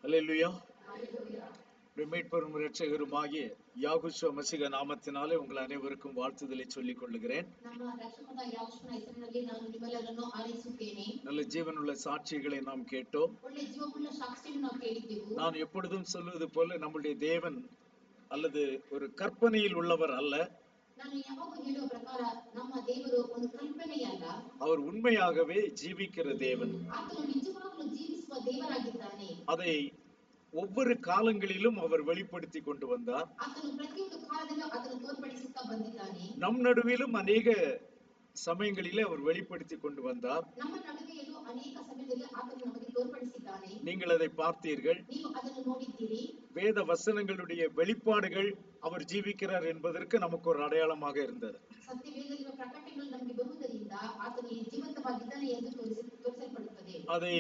அல்லேலூயா. மீட்பெரும் இரட்சகருமாகிய யாகுஷுவ மசிக நாமத்தினாலே உங்கள் அனைவருக்கும் வாழ்த்துதலை சொல்லிக் கொள்ளுகிறேன். நல்ல ஜீவனுள்ள சாட்சிகளை நாம் கேட்டோம். நான் எப்பொழுதும் சொல்வது போல நம்முடைய தேவன் அல்லது ஒரு கற்பனையில் உள்ளவர் அல்ல. அவர் உண்மையாகவே ஜீவிக்கிற தேவன். அதை ஒவ்வொரு காலங்களிலும் அவர் வெளிப்படுத்தி கொண்டு வந்தார். நம் நடுவிலும் அநேக சமயங்களிலே அவர் வெளிப்படுத்தி கொண்டு வந்தார். நீங்கள் அதை பார்த்தீர்கள். வேத வசனங்களுடைய வெளிப்பாடுகள் அவர் ஜீவிக்கிறார் என்பதற்கு நமக்கு ஒரு அடையாளமாக இருந்தது. அதை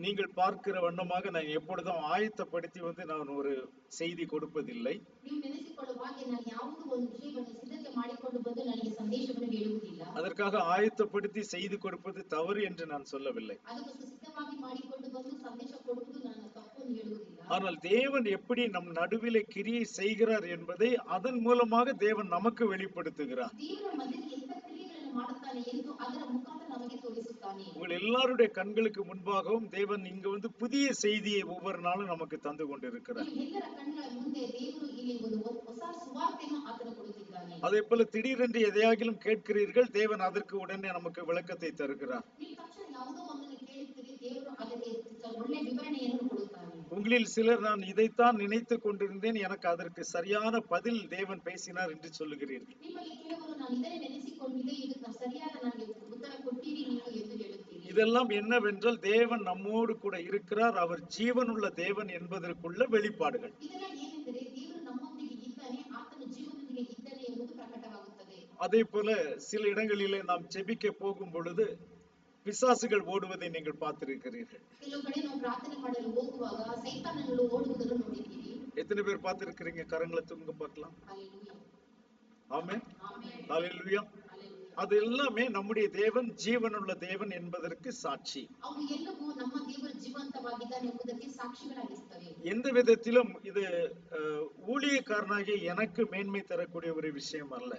நீங்கள் பார்க்கிற வண்ணமாக நான் எப்பொழுதும் ஆயத்தப்படுத்தி நான் ஒரு செய்தி கொடுப்பதில்லை. அதற்காக ஆயத்தப்படுத்தி செய்தி கொடுப்பது தவறு என்று நான் சொல்லவில்லை. ஆனால் தேவன் எப்படி நம் நடுவிலே கிரியை செய்கிறார் என்பதை அதன் மூலமாக தேவன் நமக்கு வெளிப்படுத்துகிறார். உங்கள் எல்லாருடைய கண்களுக்கு முன்பாகவும் தேவன் இங்கு புதிய செய்தியை ஒவ்வொரு நாளும் நமக்கு தந்து கொண்டிருக்கிறார். அதே போல திடீரென்று எதையாகிலும் கேட்கிறீர்கள், தேவன் அதற்கு உடனே நமக்கு விளக்கத்தை தருகிறார். உங்களில் சிலர் நான் இதைத்தான் நினைத்து கொண்டிருந்தேன், எனக்கு அதற்கு சரியான பதில் தேவன் பேசினார் என்று சொல்லுகிறீர்கள். இதெல்லாம் என்னவென்றால் தேவன் நம்மோடு கூட இருக்கிறார், அவர் ஜீவனுள்ள தேவன் என்பதற்குள்ள வெளிப்பாடுகள். அதே போல சில இடங்களிலே நாம் ஜெபிக்க போகும் பொழுது பிசாசுகள் ஓடுவதை நீங்கள் பார்த்திருக்கிறீர்கள். எத்தனை பேர் பார்த்திருக்கிறீங்க? கரங்களை தூங்க பார்க்கலாம். ஆமென். ஹல்லேலூயா. அது எல்லாமே நம்முடைய தேவன் ஜீவனுள்ள தேவன் என்பதற்கு சாட்சி. எந்த விதத்திலும் இது ஊழியக்காரனாகிய எனக்கு மேன்மை தரக்கூடிய ஒரு விஷயம் அல்ல.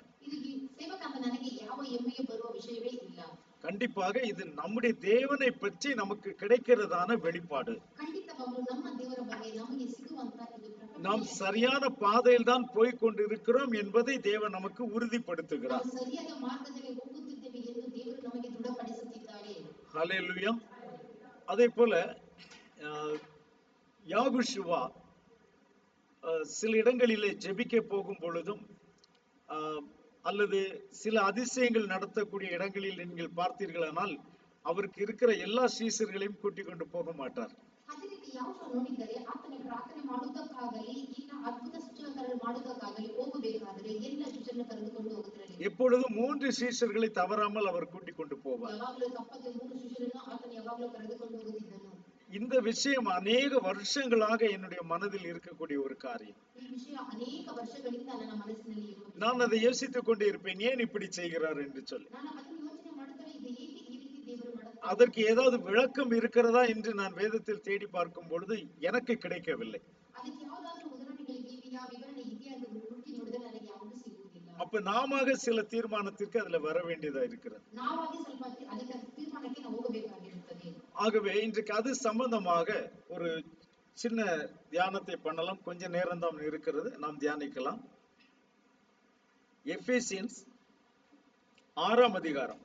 கண்டிப்பாக இது நம்முடைய தேவனை பற்றி நமக்கு கிடைக்கிறதான வெளிப்பாடு. நாம் சரியான பாதையில் தான் போய் கொண்டிருக்கிறோம் என்பதை தேவன் நமக்கு உறுதிப்படுத்துகிறார். ஹல்லேலூயா. அதே போல யாகுஷுவா சில இடங்களிலே ஜெபிக்க போகும் பொழுதும் அல்லது சில அதிசயங்கள் நடத்தக்கூடிய இடங்களில் நீங்கள் பார்த்தீர்களானால் அவருக்கு இருக்கிற எல்லா சீசர்களையும் கூட்டிக் கொண்டு போக மாட்டார். எப்பொழுதும் 3 சீஷர்களை தவறாமல் அவர் கூட்டிக் கொண்டு போவார். இந்த விஷயம் அநேக வருஷங்களாக என்னுடைய மனதில் இருக்கக்கூடிய ஒரு காரியம். நான் அதை யோசித்துக் கொண்டே இருப்பேன், ஏன் இப்படி செய்கிறார் என்று சொல்லி. அதற்கு ஏதாவது விளக்கம் இருக்கிறதா என்று நான் வேதத்தில் தேடி பார்க்கும் பொழுது எனக்கு கிடைக்கவில்லை. அப்ப நாம சில தீர்மானத்திற்கு அதுல வர வேண்டியதா இருக்கிறது. ஆகவே இன்றைக்கு அது சம்பந்தமாக ஒரு சின்ன தியானத்தை பண்ணலாம். கொஞ்ச நேரம் தான் இருக்கிறது, நாம் தியானிக்கலாம். எபேசியன்ஸ் 6ஆம் அதிகாரம்.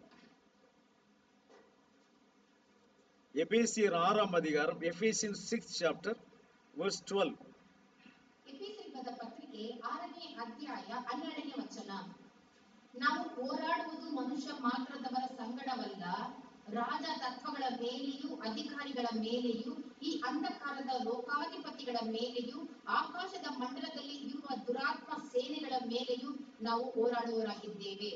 எபேசியர் 6ஆம் அதிகாரம், எபேசியன்ஸ் 6th chapter verse 12. ಎಫೆಸಿಯರ ಪತ್ರಿಕೆ 6ನೇ ಅಧ್ಯಾಯ 12ನೇ ವಚನ. ನಾವು ಹೋರಾಡುವುದು ಮನುಷ್ಯ ಮಾತ್ರದವರ ಸಂಗಡವಲ್ಲ, ರಾಜ ತತ್ವಗಳ ಮೇಲೆಯೂ ಅಧಿಕಾರಿಗಳ ಮೇಲೆಯೂ ಈ ಅಂಧಕಾರದ ಲೋಕಾಧಿಪತಿಗಳ ಮೇಲೆಯೂ ಆಕಾಶದ ಮಂಡಲದಲ್ಲಿ ಇರುವ ದುರಾತ್ಮ ಸೇನೆಗಳ ಮೇಲೆಯೂ ನಾವು ಹೋರಾಡುವವರಾಗಿದ್ದೇವೆ.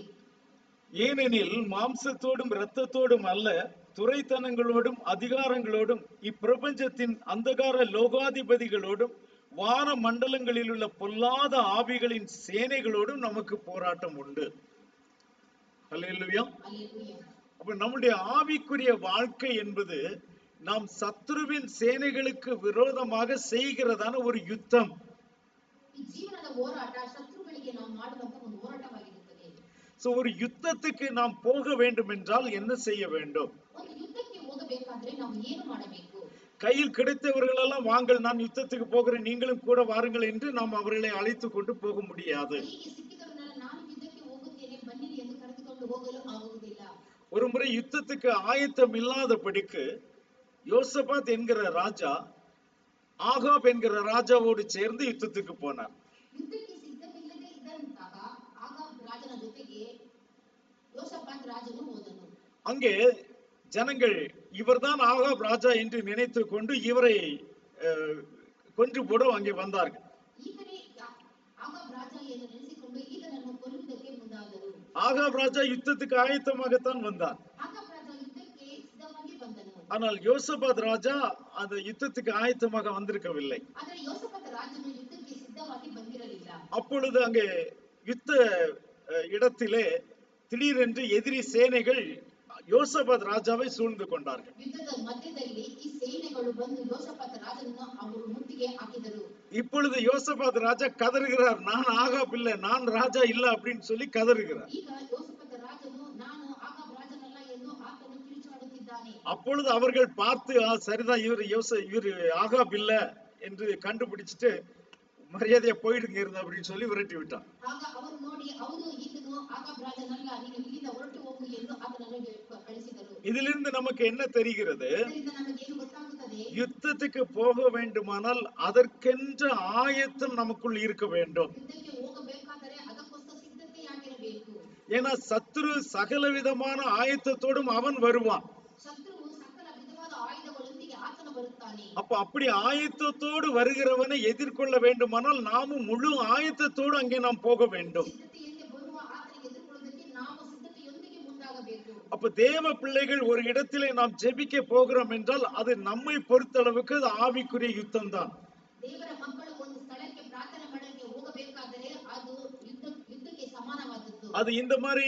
ஏனெனில் மாம்சத்தோடும் இரத்தத்தோடும் அல்ல, துரைத்தனங்களோடும் அதிகாரங்களோடும் இப்பிரபஞ்சத்தின் அந்தகார லோகாதிபதிகளோடும் வான மண்டலங்களில் உள்ள பொல்லாத ஆவிகளின் சேனைகளோடும் நமக்கு போராட்டம் உண்டு. அல்லேலூயா. அப்ப நம்முடைய ஆவிக்குரிய வாழ்க்கை என்பது நாம் சத்ருவின் சேனைகளுக்கு விரோதமாக செய்கிறதான ஒரு யுத்தம். ಈ ಜೀವನದ ಹೋರಾಟ ಶತ್ರುಗಳಿಗೆ ನಾವು ಮಾಡುವಂತ ಒಂದು ಹೋರಾಟವಾಗಿರುತ್ತದೆ. சோ ஒரு யுத்தத்துக்கு நாம் போக வேண்டும் என்றால் என்ன செய்ய வேண்டும்? ಒಂದು ಯುದ್ಧಕ್ಕೆ ಹೋಗಬೇಕಾದ್ರೆ ನಾವು ಏನು ಮಾಡಬೇಕು? கையில் கிடைத்தவர்கள் எல்லாம் வாங்கள், நான் யுத்தத்துக்கு போகிறேன், நீங்களும் கூட வாருங்கள் என்று நாம் அவர்களை அழைத்து கொண்டு போக முடியாது. ಹೀಗೆ ಸಿಕ್ಕಿದವರನ್ನೆಲ್ಲ ನಾನು ಯುದ್ಧಕ್ಕೆ ಹೋಗುತ್ತೇನೆ ಬನ್ನಿರಿ ಎಂದು ಕರೆದುಕೊಂಡು ಹೋಗಲು ಆಗುವುದಿಲ್ಲ. ஒரு முறை யுத்தத்துக்கு ஆயத்தம் இல்லாதபடிக்கு யோசபாத் என்கிற ராஜா ஆகாப் என்கிற ராஜாவோடு சேர்ந்து யுத்தத்துக்கு போனார். ಯುದ್ಧಕ್ಕೆ ಸಿದ್ಧವಿಲ್ಲದೆ ಇದ್ದಂತಹ ಆಗಾಬ್ ರಾಜನ ಜೊತೆಗೆ ಯೋಷಾಫಾತ್ ರಾಜನು ಹೋದನು. அங்கே ஜனங்கள் இவர்தான் ஆகாப் ராஜா என்று நினைத்து கொண்டு இவரை கொன்று போட அங்கே வந்தார்கள். ಈತನೇ ಆಗಾಬ್ ರಾಜ ಎಂದು ನೆನೆಸಿಕೊಂಡು ಈತನನ್ನು ಕೊಲ್ಲುವುದಕ್ಕೆ ಮುಂದಾದರು. ஆகாப் ராஜா யுத்தத்துக்கு ஆயத்தமாகத்தான் வந்தார். ಆಗಾಬ್ ರಾಜ ಯುದ್ಧಕ್ಕೆ ಸಿದ್ಧವಾಗಿ ಬಂದನು. ஆனால் யோசபாத் ராஜா அந்த யுத்தத்துக்கு ஆயத்தமாக வந்திருக்கவில்லை. ಆದರೆ ಯೋಷಾಫಾತ್ ರಾಜನು ಯುದ್ಧಕ್ಕೆ ಸಿದ್ಧವಾಗಿ ಬಂದಿರಲಿಲ್ಲ. அப்பொழுது அங்கே யுத்த இடத்திலே திடீரென்று எதிரி சேனைகள் யோசபாத் ராஜாவை சூழ்ந்து கொண்டார்கள். ಯುದ್ಧದ ಮಧ್ಯದಲ್ಲಿ ಈ ಸೇನೆಗಳು ಬಂದು ಯೋಷಾಫಾತ್ ರಾಜನನ್ನು ಅವರು ಮುತ್ತಿಗೆ ಹಾಕಿದರು. இப்பொழுது யோசபாத் ராஜா கதறுகிறார், நான் ஆகாப் இல்ல, நான் ராஜா இல்ல அப்படின்னு சொல்லி கதறுகிறார். ಈಗ ಯೋಷಾಫಾತ್ ರಾಜನು ನಾನು ಆಗಾಬ್ ರಾಜನಲ್ಲ ಎಂದು ಆತನು ಕಿರುಚಾಡುತ್ತಿದ್ದಾನೆ. அப்பொழுது அவர்கள் பார்த்து சரிதான், இவர் ஆகாப் இல்ல என்று கண்டுபிடிச்சிட்டு மரியாதையா போயிடுங்க இருந்து அப்படின்னு சொல்லி விரட்டி விட்டான். ಆಗ ಅವರು ನೋಡಿ ಹೌದು ಈತನು ಆಗಾಬ್ ರಾಜನಲ್ಲ, ನೀನು ಇಲ್ಲಿಂದ ಹೊರಟು ಹೋಗು ಎಂದು ಆತನನ್ನು ಕಳಿಸಿದರು. இதிலிருந்து நமக்கு என்ன தெரிகிறது? ಇದರಿಂದ ನಮಗೇನು ಗೊತ್ತಾಗುತ್ತದೆ? யுத்தத்துக்கு போக வேண்டுமானால் அதற்கென்ற ஆயத்தம் நமக்குள் இருக்க வேண்டும். ಯುದ್ಧಕ್ಕೆ ಹೋಗಬೇಕಾದರೆ ಅದಕ್ಕೋಸ್ಕರ ಸಿದ್ಧತೆಯಾಗಿರಬೇಕು. ஏன்னா சத்துரு சகல விதமான ஆயத்தத்தோடும் அவன் வருவான். ಶತ್ರುವು ಸಕಲ ವಿಧವಾದ ಆಯುಧಗಳೊಂದಿಗೆ ಆತನು ಬರುತ್ತಾನೆ. அப்ப அப்படி ஆயத்தத்தோடு வருகிறவனை எதிர்கொள்ள வேண்டுமானால் நாமும் முழு ஆயத்தத்தோடு அங்கே நாம் போக வேண்டும். ಸಿದ್ಧತೆಯಲ್ಲಿ ಬರುವ ಆತನಿಗೆ ಎದುರುಗೊಳ್ಳುವುದಕ್ಕೆ ನಾವು ಸಿದ್ಧತೆಯೊಂದಿಗೆ ಮುಂದಾಗಬೇಕು. அப்ப தேவ பிள்ளைகள் ஒரு இடத்திலே நாம் ஜெபிக்க போகிறோம் என்றால் அது நம்மை பொறுத்தளவுக்கு அது ஆவிக்குரிய யுத்தம் தான். ದೇವರ ಮಕ್ಕಳು ಒಂದು ಸ್ಥಳಕ್ಕೆ ಪ್ರಾರ್ಥನೆ ಮಾಡಲಿಕ್ಕೆ ಹೋಗಬೇಕಾದರೆ ಅದು ಯುದ್ಧಕ್ಕೆ ಸಮಾನವಾದದ್ದು. அது இந்த மாதிரி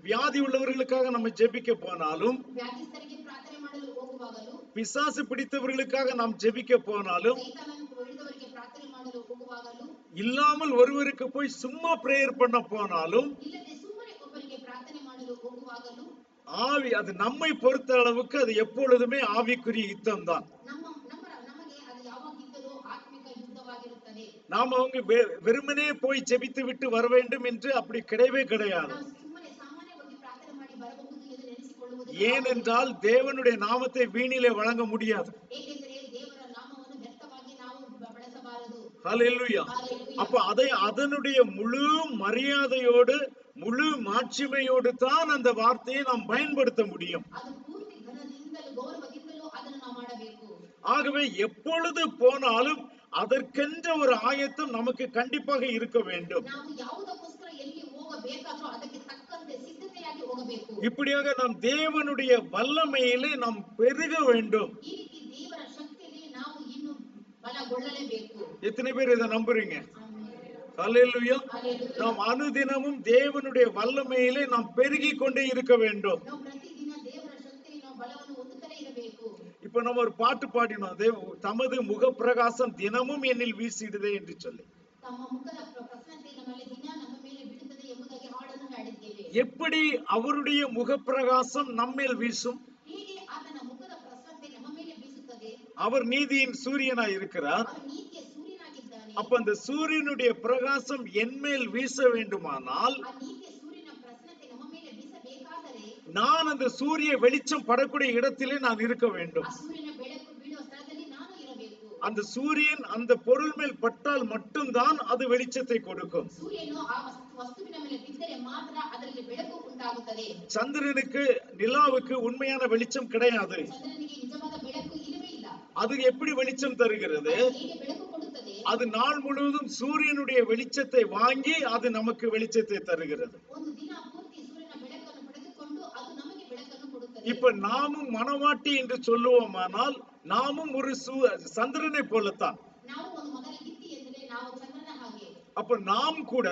வியாதி உள்ளவர்களுக்காக நம்ம ஜெபிக்க போனாலும், ವ್ಯಾಧಿಸ್ಥರಿಗೆ ಪ್ರಾರ್ಥನೆ ಮಾಡಲು ಹೋಗುವಾಗಲೂ, பிசாசு பிடித்தவர்களுக்காக நாம் ஜெபிக்க போனாலும், ಸೈತಾನನು ಹಿಡಿದವರಿಗೆ ಪ್ರಾರ್ಥನೆ ಮಾಡಲು ಹೋಗುವಾಗಲೂ, இல்லாமல் ஒருவருக்கு போய் சும்மா பிரேயர் பண்ண போனாலும், ಇಲ್ಲದೆ ಸುಮ್ಮನೆ ಒಬ್ಬರಿಗೆ ಪ್ರಾರ್ಥನೆ ಮಾಡಲು ಹೋಗುವಾಗಲೂ, ஆவி அது நம்மை பொறுத்த அளவுக்கு அது எப்பொழுதுமே ஆவிக்குரிய யுத்தம் தான். ನಮಗೆ ಅದು ಯಾವಾಗಿದ್ದರೂ ಆತ್ಮಿಕ ಯುದ್ಧವಾಗಿರುತ್ತದೆ. நாம் அவங்க வெறுமனே போய் ஜெபித்து விட்டு வர வேண்டும் என்று அப்படி கிடையவே கிடையாது. ನಾವು ಸುಮ್ಮನೆ ಸಾಮಾನ್ಯವಾಗಿ ಪ್ರಾರ್ಥನೆ ಮಾಡಿ ಬರಬಹುದು ಎಂದು ನೆನೆಸಿಕೊಳ್ಳುವುದು. ஏனென்றால் தேவனுடைய நாமத்தை வீணிலே வழங்க முடியாது. ಏಕೆಂದರೆ ದೇವರ ನಾಮವನ್ನು ವ್ಯರ್ಥವಾಗಿ ನಾವು ಬಳಸಬಾರದು. ஹல்லேலூயா. அப்ப அதனுடைய முழு மரியாதையோடு முழு மாட்சிமையோடு தான் அந்த வார்த்தையை நாம் பயன்படுத்த முடியும். ಅದು ಪೂರ್ತಿ ಘನದಿಂದಲೂ ಗೌರವದಿಂದಲೂ ಅದನ್ನು ನಾವು ಮಾಡಬೇಕು. ஆகவே எப்பொழுது போனாலும் அதற்கென்ற ஒரு ஆயத்தம் நமக்கு கண்டிப்பாக இருக்க வேண்டும். ನಾವು ಯಾವುದಕ್ಕೋಸ್ಕರ ಎಲ್ಲಿ ಹೋಗಬೇಕಾದ್ರೂ ಅದಕ್ಕೆ ತಕ್ಕಂತೆ ಸಿದ್ಧತೆಯಾಗಿ ಹೋಗಬೇಕು. இப்படியாக நாம் தேவனுடைய வல்லமையிலே நாம் பெருக வேண்டும். ಈ ರೀತಿ ದೇವರ ಶಕ್ತಿಯಲ್ಲಿ ನಾವು ಇನ್ನು ಬಲಗೊಳ್ಳಲೇಬೇಕು. எத்தனை பேர் இதை நம்புறீங்க? ஹல்லேலூயா. நாம் அனுதினமும் தேவனுடைய வல்லமையிலே நாம் பெருகி கொண்டே இருக்க வேண்டும். ನಾವು ಪ್ರತಿದಿನ ದೇವರ ಶಕ್ತಿಯಲ್ಲಿ ನಾವು ಬಲವನ್ನು ಹೊಂದುತ್ತಲೇ ಇರಬೇಕು. இப்ப நம்ம ஒரு பாட்டு பாடினோம், தமது முகப்பிரகாசம் தினமும் என்னில் வீசிடுதே என்று சொல்லி. ತಮ್ಮ ಮುಖದ ಪ್ರಸನ್ನತೆ ನಮ್ಮಲ್ಲಿ ದಿನ ನಮ್ಮ ಮೇಲೆ ಬೀಳುತ್ತದೆ ಎಂಬುದಾಗಿ ಹಾಡನ್ನು ಹಾಡಿದ್ದೇವೆ. எப்படி அவருடைய முகப்பிரகாசம் நம்மேல் வீசும்? ಹೇಗೆ ಆತನ ಮುಖದ ಪ್ರಸನ್ನತೆ ನಮ್ಮ ಮೇಲೆ ಬೀಸುತ್ತದೆ? அவர் நீதியின் சூரியனாய் இருக்கிறார். ಅವರು ನೀತಿಯ ಸೂರ್ಯನಾಗಿದ್ದಾನೆ. அப்ப அந்த சூரியனுடைய பிரகாசம் என்மேல் வீச வேண்டுமானால், ಆ ನೀತಿಯ ಸೂರ್ಯನ ಪ್ರಸನ್ನತೆ ನಮ್ಮ ಮೇಲೆ ಬೀಸಬೇಕಾದರೆ நான் அந்த சூரிய வெளிச்சம் படக்கூடிய இடத்திலே நான் இருக்க வேண்டும். ಆ ಸೂರ್ಯನ ಬೆಳಕು ಬೀಳುವ ಸ್ಥಳದಲ್ಲಿ ನಾನು ಇರಬೇಕು. அந்த சூரியன் அந்த பொருள் மேல் பட்டால் மட்டும்தான் அது வெளிச்சத்தை கொடுக்கும். ಸೂರ್ಯನು ಆ ವಸ್ತುವಿನ ಮೇಲೆ ಬಿದ್ದರೆ ಮಾತ್ರ ಅದರಲ್ಲಿ ಬೆಳಕು ಉಂಟಾಗುತ್ತದೆ. சந்திரனுக்கு நிலாவுக்கு உண்மையான வெளிச்சம் கிடையாது. ಚಂದ್ರನಿಗೆ ನಿಜವಾದ ಬೆಳಕು ಇಲ್ಲವೇ ಇಲ್ಲ. அது எப்படி வெளிச்சம் தருகிறது? ಹೇಗೆ ಬೆಳಕು ಕೊಡುತ್ತದೆ? அது நாள் முழுவதும் சூரியனுடைய வெளிச்சத்தை வாங்கி அது நமக்கு வெளிச்சத்தை தருகிறது. ಒಂದು ದಿನ ಪೂರ್ತಿ ಸೂರ್ಯನ ಬೆಳಕನ್ನು ಪಡೆದುಕೊಂಡು ಅದು ನಮಗೆ ಬೆಳಕನ್ನು ಕೊಡುತ್ತದೆ. இப்ப நாமும் மனவாட்டி என்று சொல்லுவோமானால் நாமும் ஒரு சந்திரனை போலத்தான். ನಾವು ಒಂದು ಮೊದಲಿಗಿತ್ತಿ ಎಂದರೆ ನಾವು ಚಂದ್ರನ ಹಾಗೆ. அப்ப நாம் கூட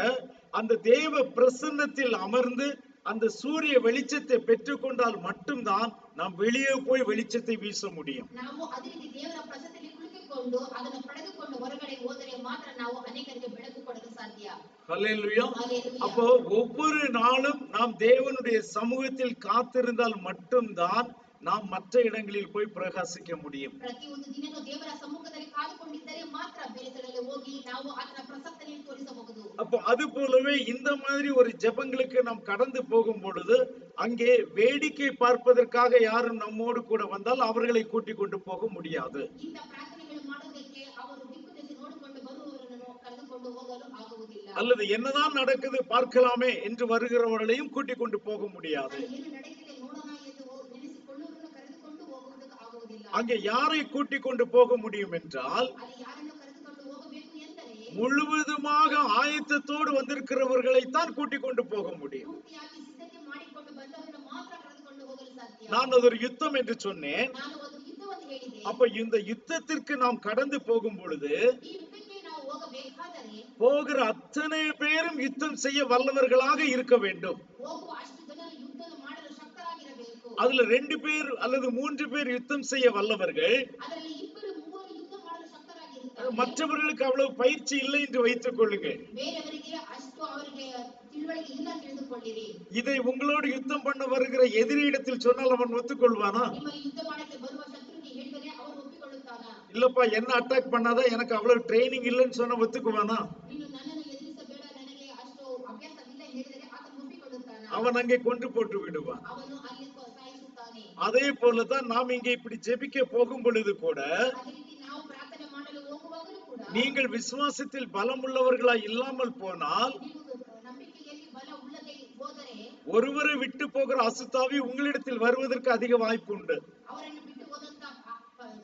அந்த தேவ பிரசன்னத்தில் அமர்ந்து அந்த சூரிய வெளிச்சத்தை பெற்றுக்கொண்டால் மட்டும்தான் நாம் வெளியே போய் வெளிச்சத்தை வீச முடியும். ನಾವು ಅದೇ ರೀತಿ ದೇವರ ಪ್ರಸನ್ನತೆಯಲ್ಲಿ ಕುಳಿತುಕೊಂಡು ಅದನ್ನು ಪಡೆದುಕೊಂಡು ಹೊರಗಡೆ ಹೋದರೆ ಮಾತ್ರ ನಾವು ಅನೇಕರಿಗೆ ಬೆಳಕು ಕೊಡಲು ಸಾಧ್ಯ. ஹல்லேலூயா. Hallelujah. அப்போ ஒவ்வொரு நாளும் நாம் தேவனுடைய சமூகத்தில் காத்திருந்தால் மட்டும்தான் நாம் மற்ற இடங்களில் போய் பிரகாசிக்க முடியும். ಪ್ರತಿಯೊಂದು ದಿನವೂ ದೇವರ ಸಮ್ಮುಖದಲ್ಲಿ ಕಾದುಕೊಂಡಿದ್ದರೆ ಮಾತ್ರ ಬೇರೆ ಕಡೆಗೆ ಹೋಗಿ ನಾವು ಆತನ ಪ್ರಸನ್ನತೆಯನ್ನು ತೋರಿಸಬಹುದು. அப்போ அது போலவே இந்த மாதிரி ஒரு ஜெபங்களுக்கு நாம் கடந்து போகும் பொழுது அங்கே வேடிக்கை பார்ப்பதற்காக யாரும் நம்மோடு கூட வந்தால் அவர்களை கூட்டிக் கொண்டு போக முடியாது. ಇಂಥ ಪ್ರಾರ್ಥನೆಗಳು ಮಾಡೋದಕ್ಕೆ ಅವರು ದಿಕ್ಕು ದಿಸೆ ನೋಡಿಕೊಂಡು ಬರುವವರನ್ನು ಕರೆದುಕೊಂಡು ಹೋಗಲು ಆಗುವುದಿಲ್ಲ. அல்லது என்னதான் நடக்குது பார்க்கலாமே என்று வருகிறவர்களையும் கூட்டிக் கொண்டு போக முடியாது. ಏನು ನಡೆಯುತ್ತಿದೆ ನೋಡೋಣ ಎಂದು ನೆನೆಸಿಕೊಳ್ಳುವವರನ್ನು ಕರೆದುಕೊಂಡು ಹೋಗುವುದಕ್ಕೆ ಆಗುವುದಿಲ್ಲ. அங்கே யாரை கூட்டிக் கொண்டு போக முடியும் என்றால் ಅಲ್ಲಿ ಯಾರನ್ನು ಕರೆದುಕೊಂಡು ಹೋಗಬೇಕು ಎಂದರೆ முழுவதுமாக ஆயத்தத்தோடு வந்திருக்கிறவர்களை தான் கூட்டிக் கொண்டு போக முடியும். ಪೂರ್ತಿಯಾಗಿ ಸಿದ್ಧತೆ ಮಾಡಿಕೊಂಡು ಬಂದವರನ್ನು ಮಾತ್ರ ಕರೆದುಕೊಂಡು ಹೋಗಲು ಸಾಧ್ಯ. நான் அது ஒரு யுத்தம் என்று சொன்னேன். ನಾನು ಒಂದು ಯುದ್ಧವನ್ನು ಹೇಳಿದೆ. அப்ப இந்த யுத்தத்திற்கு நாம் கடந்து போகும் பொழுது ಈ ಯುದ್ಧಕ್ಕೆ ನಾವು ಹೋಗಬೇಕಾದರೆ போகிற அத்தனை பேரும் யுத்தம் செய்ய வல்லவர்களாக இருக்க வேண்டும். ಹೋಗುವ ಅಷ್ಟು ಜನರು ಯುದ್ಧ ಮಾಡಲು ಶಕ್ತರಾಗಿರಬೇಕು. அதுல 2 பேர் அல்லது 3 பேர் யுத்தம் செய்ய வல்லவர்கள். ಅದರಲ್ಲಿ ಇಬ್ಬರು ಮೂವರು ಯುದ್ಧ ಮಾಡಲು ಶಕ್ತರಾಗಿರುತ್ತಾರೆ. மற்றவர்களுக்கு அவ்வளவு பயிற்சி இல்லை என்று வைத்துக் கொள்ளுங்கள். ಬೇರೆಯವರಿಗೆ ಅಷ್ಟು ಅವರಿಗೆ ತಿಳುವಳಿಕೆ ಇಲ್ಲ ತಿಳಿದುಕೊಳ್ಳಿರಿ. இதை உங்களோடு யுத்தம் பண்ண வருகிற எதிரியிடத்தில் சொன்னால் அவன் ஒத்துக்கொள்வானா? ನಿಮಗೆ ಯುದ್ಧ ಮಾಡಕ್ಕೆ ಬರುವ ಶತ್ರುವಿಗೆ ಹೇಳಿದರೆ ಅವನು ಒಪ್ಪಿಕೊಳ್ಳುತ್ತಾನಾ? இல்லப்பா என்ன அட்டாக் பண்ணாத எனக்கு அவ்வளவு ட்ரைனிங் இல்லைன்னு சொன்னா ஒத்துக்குவானா? ನೀನು ನನ್ನನ್ನು ಎದುರಿಸಬೇಡ, ನನಗೆ ಅಷ್ಟು ಅಭ್ಯಾಸವಿಲ್ಲ ಹೇಳಿದರೆ ಆತನು ಒಪ್ಪಿಕೊಳ್ಳುತ್ತಾನಾ? அவன் அங்கே கொன்று போட்டு விடுவான். ಅವನು ಅಲ್ಲಿ ಸಾಯಿಸುತ್ತಾನೆ. அதே போலதான் நாம் இங்கே இப்படி ஜெபிக்க போகும் பொழுது கூட ಅದೇ ರೀತಿ ನಾವು ಪ್ರಾರ್ಥನೆ ಮಾಡಲು ಹೋಗುವಾಗಲೂ ಕೂಡ நீங்கள் விசுவாசத்தில் பலம் உள்ளவர்களாய் இல்லாமல் போனால் ನೀವು ನಂಬಿಕೆಯಲ್ಲಿ ಬಲ ಉಳ್ಳದೆ ಹೋದರೆ ஒருவரை விட்டு போகிற அசுத்தாவி உங்களிடத்தில் வருவதற்கு அதிக வாய்ப்பு உண்டு. ಅವರನ್ನು ಬಿಟ್ಟು ಹೋದಂತ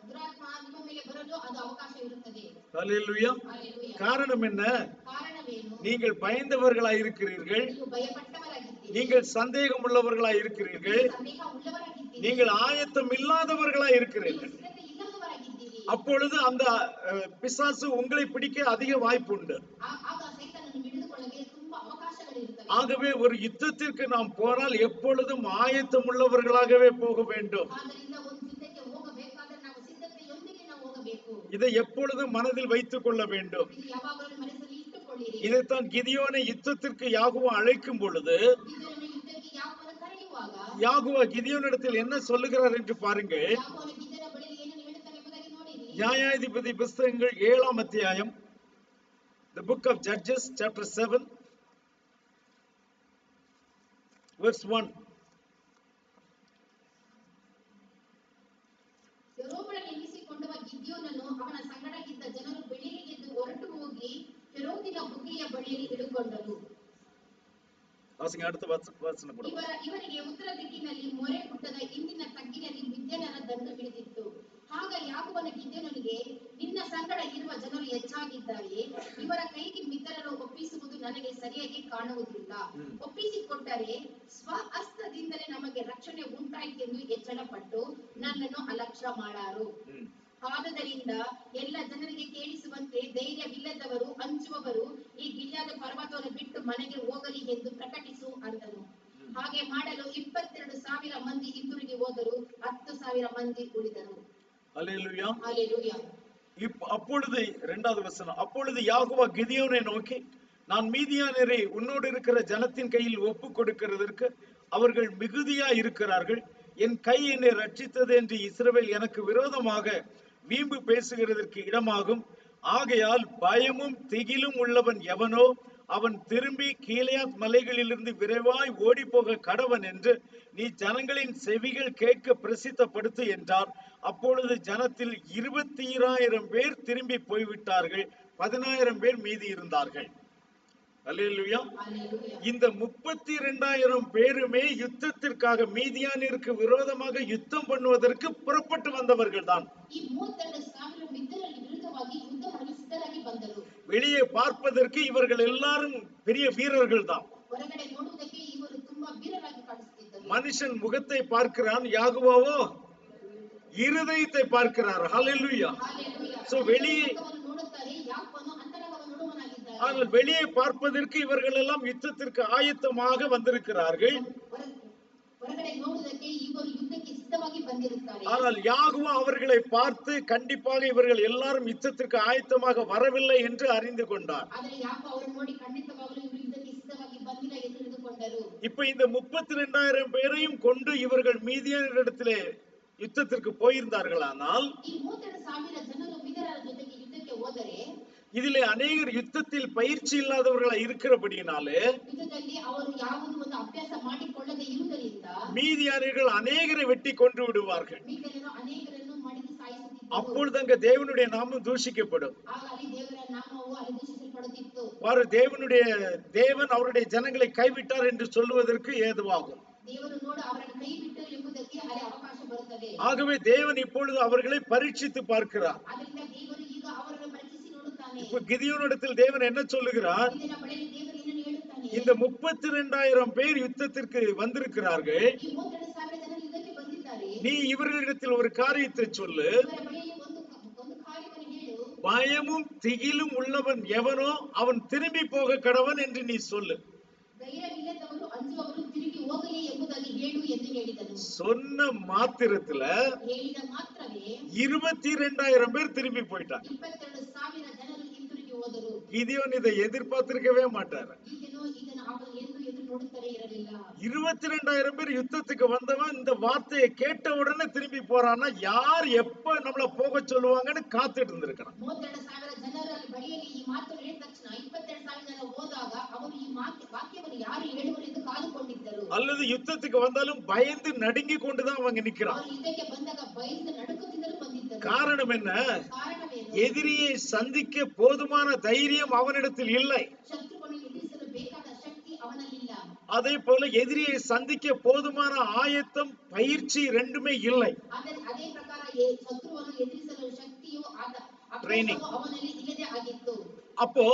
ದುರಾತ್ಮ ನಿಮ್ಮ ಮೇಲೆ ಬರಲು ಅದು ಅವಕಾಶ ಇರುತ್ತದೆ. ஹல்லேலூயா. Hallelujah. காரணம் என்ன? ಕಾರಣವೇನು? நீங்கள் பயந்தவர்களாய் இருக்கிறீர்கள். ನೀವು ಭಯಪಟ್ಟವರಾಗಿದ್ದೀರಿ. நீங்கள் சந்தேகம் உள்ளவர்களாய் இருக்கிறீர்கள். ಸಂದೇಹ ಉಳ್ಳವರಾಗಿದ್ದೀರಿ. நீங்கள் ஆயத்தம் இல்லாதவர்களாய் இருக்கிறீர்கள். ನೀವು ಸಿದ್ಧತೆ ಇಲ್ಲದವರಾಗಿದ್ದೀರಿ. அப்பொழுது அந்த பிசாசு உங்களை பிடிக்க அதிக வாய்ப்பு உண்டு. ಆಗ ಸೈತಾನನ್ನು ಹಿಡಿದುಕೊಳ್ಳಲು ತುಂಬಾ ಅವಕಾಶಗಳಿರುತ್ತವೆ. ஆகவே ஒரு யுத்தத்திற்கு நாம் போனால் எப்பொழுதும் ஆயத்தம் உள்ளவர்களாகவே போக வேண்டும். ಆದ್ದರಿಂದ ಒಂದು ಯುದ್ಧಕ್ಕೆ ಹೋಗಬೇಕಾದ್ರೆ ನಾವು ಸಿದ್ಧತೆಯೊಂದಿಗೆ ನಾವು ಹೋಗಬೇಕು. இதை எப்பொழுதும் மனதில் வைத்துக் கொள்ள வேண்டும். ಇದು ಯಾವಾಗಲೂ ಮನಸ್ಸಲ್ಲಿ ಇಟ್ಟುಕೊಳ್ಳಿರಿ. இதைத்தான் கிதியோனை யுத்தத்திற்கு யாகுவா அழைக்கும் பொழுது ಇದನ್ನು ಯುದ್ಧಕ್ಕೆ ಯಾವನು ಕರೆಯುವಾಗ யாகுவா கிதியோனிடத்தில் என்ன சொல்லுகிறார் என்று பாருங்கள். ಯಾವನು ಗಿದ್ದನ ಬಳಿಯಲ್ಲಿ ಏನನ್ನು ಹೇಳುತ್ತಾನೆ ಎಂಬುದಾಗಿ ನೋಡಿರಿ. நியாயாதிபதி புஸ்தகங்கள் 7ஆம் அத்தியாயம், the book of Judges chapter 7 verse 1. ಯೆಹೋವನು ನೇಮಿಸಿಕೊಂಡವ ಗಿದ್ಯೋನನು ಅವನ ಸಂಗಡ ಇದ್ದ ಜನರು ಬೆಳಿಗ್ಗೆ ಎದ್ದು ಹೊರಟು ಹೋಗಿ ಹೆರೋದಿನ ಬುಗ್ಗೆಯ ಬಳಿಯಲ್ಲಿ ಇಳುಕೊಂಡರು. வாசிங்க அடுத்த வசனம் கூட. ಇವರಿಗೆ ಉತ್ತರ ದಿಕ್ಕಿನಲ್ಲಿ ಮೊರೆ ಹುಟ್ಟದ ಇಂದಿನ ತಗ್ಗಿನಲ್ಲಿ ಮಿದ್ಯಾನರ ದಂಡು ಹಿಡಿದಿತ್ತು. ಆಗ ಯಾಕೋಬನ ಗಿದ್ಯೋನನಿಗೆ, ನಿನ್ನ ಸಂಗಡ ಇರುವ ಜನರು ಹೆಚ್ಚಾಗಿದ್ದಾರೆ, ಇವರ ಕೈಗೆ ಮಿತ್ರರನ್ನು ಒಪ್ಪಿಸುವುದು ನನಗೆ ಸರಿಯಾಗಿ ಕಾಣುವುದಿಲ್ಲ. ಒಪ್ಪಿಸಿಕೊಟ್ಟರೆ ಸ್ವಹಸ್ತದಿಂದಲೇ ನಮಗೆ ರಕ್ಷಣೆ ಉಂಟಾಯಿತೆಂದು ಎಚ್ಚರಪಟ್ಟು ನನ್ನನ್ನು ಅಲಕ್ಷ್ಯ ಮಾಡಾರು. ಆದುದರಿಂದ ಎಲ್ಲ ಜನರಿಗೆ ಕೇಳಿಸುವಂತೆ ಧೈರ್ಯವಿಲ್ಲದವರು ಅಂಜುವವರು ಈ ಗಿಲ್ಯಾದ ಪರ್ವತವನ್ನು ಬಿಟ್ಟು ಮನೆಗೆ ಹೋಗಲಿ ಎಂದು ಪ್ರಕಟಿಸು ಅಂದನು. ಹಾಗೆ ಮಾಡಲು 22,000 ಮಂದಿ ಹಿಂದಿರುಗಿ ಹೋದರು, 10,000 ಮಂದಿ ಉಳಿದರು. அல்லேலூயா. ஹல்லேலூயா. அப்பொழுது 2வது வசனம், அப்பொழுது யாகோவா கிதியோனை நோக்கி, நான் மீதியானரை உன்னோடு இருக்கிற ஜனத்தின் கையில் ஒப்பு கொடுக்கிறதற்கு அவர்கள் மிகுதியா இருக்கிறார்கள். என் கை என்னை ரட்சித்தது என்று இஸ்ரவேல் எனக்கு விரோதமாக வீம்பு பேசுகிறதற்கு இடமாகும். ஆகையால் பயமும் திகிலும் உள்ளவன் எவனோ அவன் திரும்பி கீலேயாத் மலைகளிலிருந்து விரைவாய் ஓடி போக கடவன் என்று நீ ஜனங்களின் செவிகள் கேட்க பிரசித்தப்படுத்து என்றார். அப்பொழுது ஜனத்தில் 22,000 பேர் திரும்பி போய்விட்டார்கள், 10,000 பேர் மீதி இருந்தார்கள். அல்லேலூயா. இந்த 32,000 பேருமே யுத்தத்திற்காக மீதியானிற்கு விரோதமாக யுத்தம் பண்ணுவதற்கு புறப்பட்டு வந்தவர்கள் தான். ಈ 32,000 ಮಿತ್ರರಲ್ಲಿ ವಿರುದ್ಧವಾಗಿ ಯುದ್ಧ ಮಾಡಲು ಸಿದ್ಧರಾಗಿ ಬಂದರು. வெளியே பார்ப்பதற்கு இவர்கள் எல்லாரும் பெரிய வீரர்கள் தான். ಹೊರಗಡೆ ನೋಡುವುದಕ್ಕೆ ಇವರು ತುಂಬಾ ವೀರರಾಗಿ ಕಾಣಿಸುತ್ತಿದ್ದರು. மனுஷன் முகத்தை பார்க்கிறான், யாகுவாவோ இருதயத்தை பார்க்கிறார். ஹல்லேலூயா. சோ வெளியே ನೋಡುತ್ತಾರೆ, ಯಾಕೋಬನು ಅಂತರಂಗವನ್ನು ನೋಡುವವನಾಗಿದ್ದಾನೆ. ஆனால் வெளியே பார்ப்பதற்கு இவர்கள் எல்லாம் யுத்தத்திற்கு ஆயத்தமாக வந்திருக்கிறார்கள். ಹೊರಗಡೆ ನೋಡುವುದಕ್ಕೆ ಇವರು ಯುದ್ಧಕ್ಕೆ ಸಿದ್ಧವಾಗಿ ಖಚಿತವಾಗಿ ಬಂದಿರುತ್ತಾರೆ. ஆனால் யாகுவா அவர்களை பார்த்து கண்டிப்பாக இவர்கள் எல்லாரும் யுத்தத்திற்கு ஆயத்தமாக வரவில்லை என்று அறிந்து கொண்டார். ಆದರೆ ಯಾಕೋ ಅವರನ್ನು ನೋಡಿ ಖಂಡಿತವಾಗಲೂ ಇವರು ಯುದ್ಧಕ್ಕೆ ಸಿದ್ಧವಾಗಿ ಬಂದಿಲ್ಲ ಎಂದು ತಿಳಿದುಕೊಂಡರು. இப்ப இந்த 32,000 பேரையும் கொண்டு இவர்கள் மீதியானிடத்திலே யுத்தத்திற்கு போயிருந்தார்களானால் ಈ 32,000 ಜನರು ಮಿದ್ಯಾನರ ಜೊತೆಗೆ ಯುದ್ಧಕ್ಕೆ ಹೋದರೆ இதிலே அநேகர் யுத்தத்தில் பயிற்சி இல்லாதவர்களா இருக்கிறபடியினாலே ಯುದ್ಧದಲ್ಲಿ ಅವರು ಯಾವುದೂ ಒಂದು ಅಭ್ಯಾಸ ಮಾಡಿಕೊಳ್ಳದೆ ಇರುವುದರಿಂದ மீதியானியர்கள் அநேகரை வெட்டி கொன்று விடுவார்கள். ಮಿದ್ಯಾನರು ಅನೇಕರನ್ನು ಮಡಿದು ಸಾಯಿಸುತ್ತಿದ್ದರು. அப்பொழுது அங்க தேவனுடைய நாமம் தூஷிக்கப்படும். ಆಗ ಅಲ್ಲಿ ದೇವರ ನಾಮವು ಅಲ್ಲಿ ದೂಷಿಸಲ್ಪಡುತ್ತಿತ್ತು. தேவன் அவருடைய ஜனங்களை கைவிட்டார் என்று சொல்லுவதற்கு ஏதுவாகும். ದೇವರು ನೋಡು ಅವರನ್ನು ಕೈ ಬಿಟ್ಟರು ಎಂಬುದಕ್ಕೆ ಅಲ್ಲಿ ಅವಕಾಶ ಬರುತ್ತದೆ. ஆகவே தேவன் இப்பொழுது அவர்களை பரீட்சித்து பார்க்கிறார். ಆದ್ದರಿಂದ ದೇವರು ಈಗ ಅವರನ್ನು ಪರೀಕ್ಷಿಸಿ ನೋಡುತ್ತಾನೆ. இப்ப கிதியோனிடத்தில் தேவன் என்ன சொல்லுகிறார்? ಇದರ ಬಳಿಯಲ್ಲಿ ದೇವರು ಏನನ್ನು ಹೇಳುತ್ತಾನೆ? இந்த 32,000 பேர் யுத்தத்திற்கு வந்திருக்கிறார்கள். ಈ 32,000 ಜನರು ಯುದ್ಧಕ್ಕೆ ಬಂದಿದ್ದಾರೆ. நீ இவர்களிடத்தில் ஒரு காரியத்தை சொல்லு. ಇವರ ಬಳಿಯಲ್ಲಿ ಒಂದು ಕಾರ್ಯವನ್ನು ಹೇಳು. பயமும் திகிலும் உள்ளவன் எவனோ அவன் திரும்பி போக கடவன் என்று நீ சொல்லு. ಧೈರ್ಯವಿಲ್ಲದವರು ಅಂಜುವವರು ತಿರುಗಿ ಹೋಗಲಿ ಎಂಬುದಾಗಿ ಹೇಳು ಎಂದು ಹೇಳಿದನು. சொன்ன ಮಾತ್ರத்துல ಹೇಳಿದ ಮಾತ್ರವೇ 22,000 பேர் திரும்பி போயிட்டாங்க. 22,000 ಜನರು ಹಿಂತಿರುಗಿ ಹೋದರು. கிதியோன் இதை எதிர்பார்த்திருக்கவே மாட்டார். ಇದನ್ನು ಅವರು ಎಂದು ಎದುರು ನೋಡುತ್ತಲೇ ಇರಲಿಲ್ಲ. 22,000 பேர் யுத்தத்துக்கு வந்தவன் இந்த வார்த்தையை கேட்ட உடனே திரும்பி போறான்னா யார் எப்ப நம்மள போக சொல்லுவாங்கன்னு காத்துட்டு இருந்திருக்கணும். 32,000 ಜನರ ಬಳಿಯಲ್ಲಿ ಈ ಮಾತು ಹೇಳಿದ ತಕ್ಷಣ 22,000 ಜನ ಹೋದಾಗ ಅವರು ಈ ವಾಕ್ಯವನ್ನು ಯಾರು ಹೇಳುವರು ಎಂದು ಕಾದುಕೊಂಡಿದ್ದರು. அல்லது யுத்தத்துக்கு வந்தாலும் பயந்து நடுங்கி கொண்டுதான் அவங்க நிக்கிறான். ಅವರು ಯುದ್ಧಕ್ಕೆ ಬಂದಾಗ ಭಯದಿಂದ ನಡುಕುತ್ತಿದ್ದರು ಬಂದಿದ್ದರು. காரணம் என்ன? ಕಾರಣವೇನು? எதிரியை சந்திக்க போதுமான தைரியம் அவனிடத்தில் இல்லை. ಶತ್ರುವನ್ನು ಎದುರಿಸಲು ಬೇಕಾದ ಶಕ್ತಿ ಅವನಲ್ಲಿಲ್ಲ. அதே போல எதிரியை சந்திக்க போதுமான ஆயத்தம் பயிற்சி ரெண்டுமே இல்லை. ಅದೇ ಪ್ರಕಾರ ಶತ್ರುವನ್ನು ಎದುರಿಸಲು ಶಕ್ತಿಯು Training. ಅವನಲ್ಲಿ ಇಲ್ಲದೆ ಆಗಿತ್ತು. அப்போ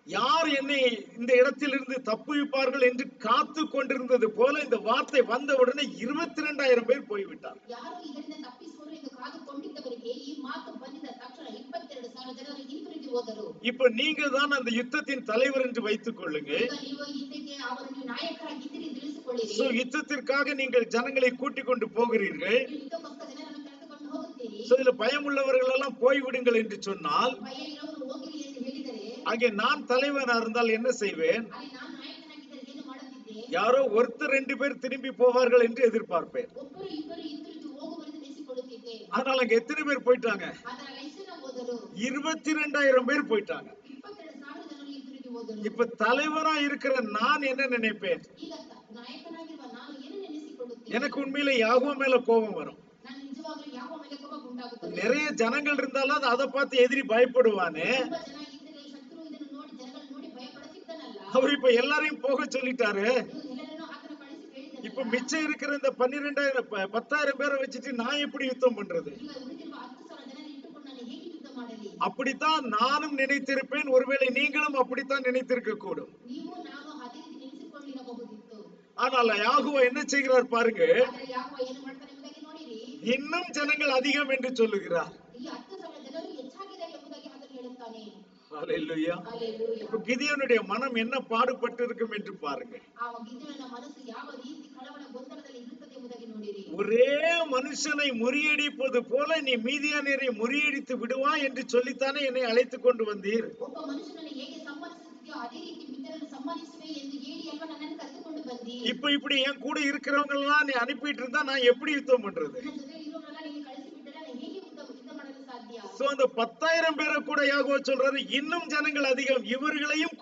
யார் என்னை இந்த இடத்திலிருந்து தப்புவிப்பார்கள் என்று காத்து கொண்டிருந்தது போல இந்த வார்த்தை வந்த உடனே 22,000 பேர் போய்விட்டார். ಯಾರು ಇದರಿಂದ ತಪ್ಪಿಸುವರು ಎಂದು ಕಾದುಕೊಂಡಿದ್ದವರಿಗೆ ಈ ಮಾತು ಬಂದಿದ ತಕ್ಷಣ 22,000 ಜನರು ಹಿಂತಿರುಗಿ ಹೋದರು. இப்ப நீங்க தான் அந்த யுத்தத்தின் தலைவர் என்று வைத்துக் கொள்ளுங்க. ಈಗ ನೀವು ಯುದ್ಧಕ್ಕೆ ಅವರನ್ನು ನಾಯಕರಾಗಿದ್ದೀರಿ ತಿಳಿಸಿಕೊಳ್ಳಿರಿ. சோ யுத்தத்திற்காக நீங்கள் ஜனங்களை கூட்டிக் கொண்டு போகிறீர்கள். ಯುದ್ಧಕ್ಕೋಸ್ಕರ ಜನರನ್ನು ಕರೆದುಕೊಂಡು ಹೋಗುತ್ತೀರಿ. சோ இதுல பயம் உள்ளவர்கள் எல்லாம் போய்விடுங்கள் என்று சொன்னால் ಭಯ ಇರೋರು ಹೋಗಿರಿ ಎಂದು ಹೇಳಿದರೆ அங்கே நான் தலைவனா இருந்தால் என்ன செய்வேன்? ಅಲ್ಲಿ ನಾನು ನಾಯಕನಾಗಿದ್ದರೆ ಏನು ಮಾಡುತ್ತಿದ್ದೆ? யாரோ ஒருத்தர் 2 பேர் திரும்பி போவார்கள் என்று எதிர்பார்ப்பேன். ಒಬ್ಬರು ಇಬ್ಬರು ಹಿಂತಿರುಗಿ ಹೋಗುವರೆಂದು ನೆನೆಸಿಕೊಳ್ಳುತ್ತಿದ್ದೆ. ஆனால் அங்க எத்தனை பேர் போயிட்டாங்க? ಅದರ ಎಷ್ಟು ಜನ ಹೋದರು? 22,000 பேர் போயிட்டாங்க. 22,000 ಜನರು ಹಿಂತಿರುಗಿ ಹೋದರು. இப்ப தலைவரா இருக்கிற நான் என்ன நினைப்பேன்? ಈಗ ನಾಯಕನಾಗಿರುವ ನಾನು ಏನು ನೆನೆಸಿಕೊಳ್ಳುತ್ತೇನೆ? எனக்கு உண்மையில யாகோ மேல கோபம் வரும். ನಾನು ನಿಜವಾಗ್ಲೂ ಯಾವ ಮೇಲೆ ಕೋಪ ಉಂಟಾಗುತ್ತದೆ. நிறைய ஜனங்கள் இருந்தாலும் அதை பார்த்து எதிரி பயப்படுவானே. ತುಂಬಾ ಜನ ಇದ್ದರೆ ಶತ್ರು ಇದನ್ನು ನೋಡಿ ಜನಗಳು ನೋಡಿ ಭಯ ಪಡುತ್ತಿದ್ದನಲ್ಲ. அவர் இப்ப எல்லாரையும் போக சொல்லிட்டாரு. ನೀವು ಎಲ್ಲರನ್ನೂ ಆತನ ಕಳಿಸಿ ಹೇಳಿದನಲ್ಲ. இப்ப மிச்சம் இருக்கிற இந்த 12,000 10,000 பேரை வச்சுட்டு நான் எப்படி யுத்தம் பண்றது? ಈಗ ಉಳಿದಿರುವ 10,000 ಜನರನ್ನು ಇಟ್ಟುಕೊಂಡು ನಾನು ಹೇಗೆ ಯುದ್ಧ ಮಾಡಲಿ? அப்படித்தான் நானும் நினைத்திருப்பேன். ஒருவேளை நீங்களும் அப்படித்தான் நினைத்திருக்க கூடும். ನೀವು ನಾನು ಅದೇ ರೀತಿ ನೆನೆಸಿಕೊಳ್ಳಿರಬಹುದಿತ್ತು. ஆனால் யாகுவா என்ன செய்கிறார் பாருங்க. ಆದರೆ ಯಾಕೋ ಏನು ಮಾಡ್ತಾನೆ ಎಂಬುದಾಗಿ ನೋಡಿರಿ. இன்னும் ஜனங்கள் அதிகம் என்று சொல்லுகிறார். ಈ 10,000 ಜನರು ಹೆಚ್ಚಾಗಿದ್ದಾರೆ ಎಂಬುದಾಗಿ ಆತನು ಹೇಳುತ್ತಾನೆ. ஹல்லேலூயா. ಹಲ್ಲೆಲೂಯಾ. இப்ப கிதியோனுடைய மனம் என்ன பாடுபட்டு இருக்கும் என்று பாருங்க. ಆ ಗಿದ್ಯೋನನ ಮನಸ್ಸು ಯಾವ ರೀತಿ ಕಳವಳ ಗೊಂದಲದಲ್ಲಿ ಇರುತ್ತದೆ ಎಂಬುದಾಗಿ ನೋಡಿರಿ. ஒரே மனுஷனை முறியடிப்பது போல நீ மீதியானியரை முறியடித்து விடுவாய் என்று சொல்லித்தானே என்னை அழைத்துக் கொண்டு வந்தீர். ಒಬ್ಬ ಮನುಷ್ಯನನ್ನು ಹೇಗೆ ಸಮ್ಮಾನಿಸುತ್ತಿದೆಯೋ ಅದೇ ರೀತಿ ಮಿತ್ರರನ್ನು ಸಮ್ಮಾನಿಸುವೆ ಎಂದು ಹೇಳಿ ಅಲ್ವಾ ನನ್ನನ್ನು ಕರೆದುಕೊಂಡು ಬಂದಿ. இப்ப இப்படி என் கூட இருக்கிறவங்க எல்லாம் நீ அனுப்பிட்டு இருந்தா நான் எப்படி யுத்தம் பண்றது? ನನ್ನ ಜೊತೆ ಇರೋರೆಲ್ಲ ನೀನು ಕಳಿಸಿ ಬಿಟ್ಟರೆ ನಾನು ಹೇಗೆ ಯುದ್ಧ ಮಾಡಲು ಸಾಧ್ಯ? சோ அந்த 10,000 பேரை கூட யாகோவா சொல்றாரு, இன்னும் ஜனங்கள் அதிகம், இவர்களையும்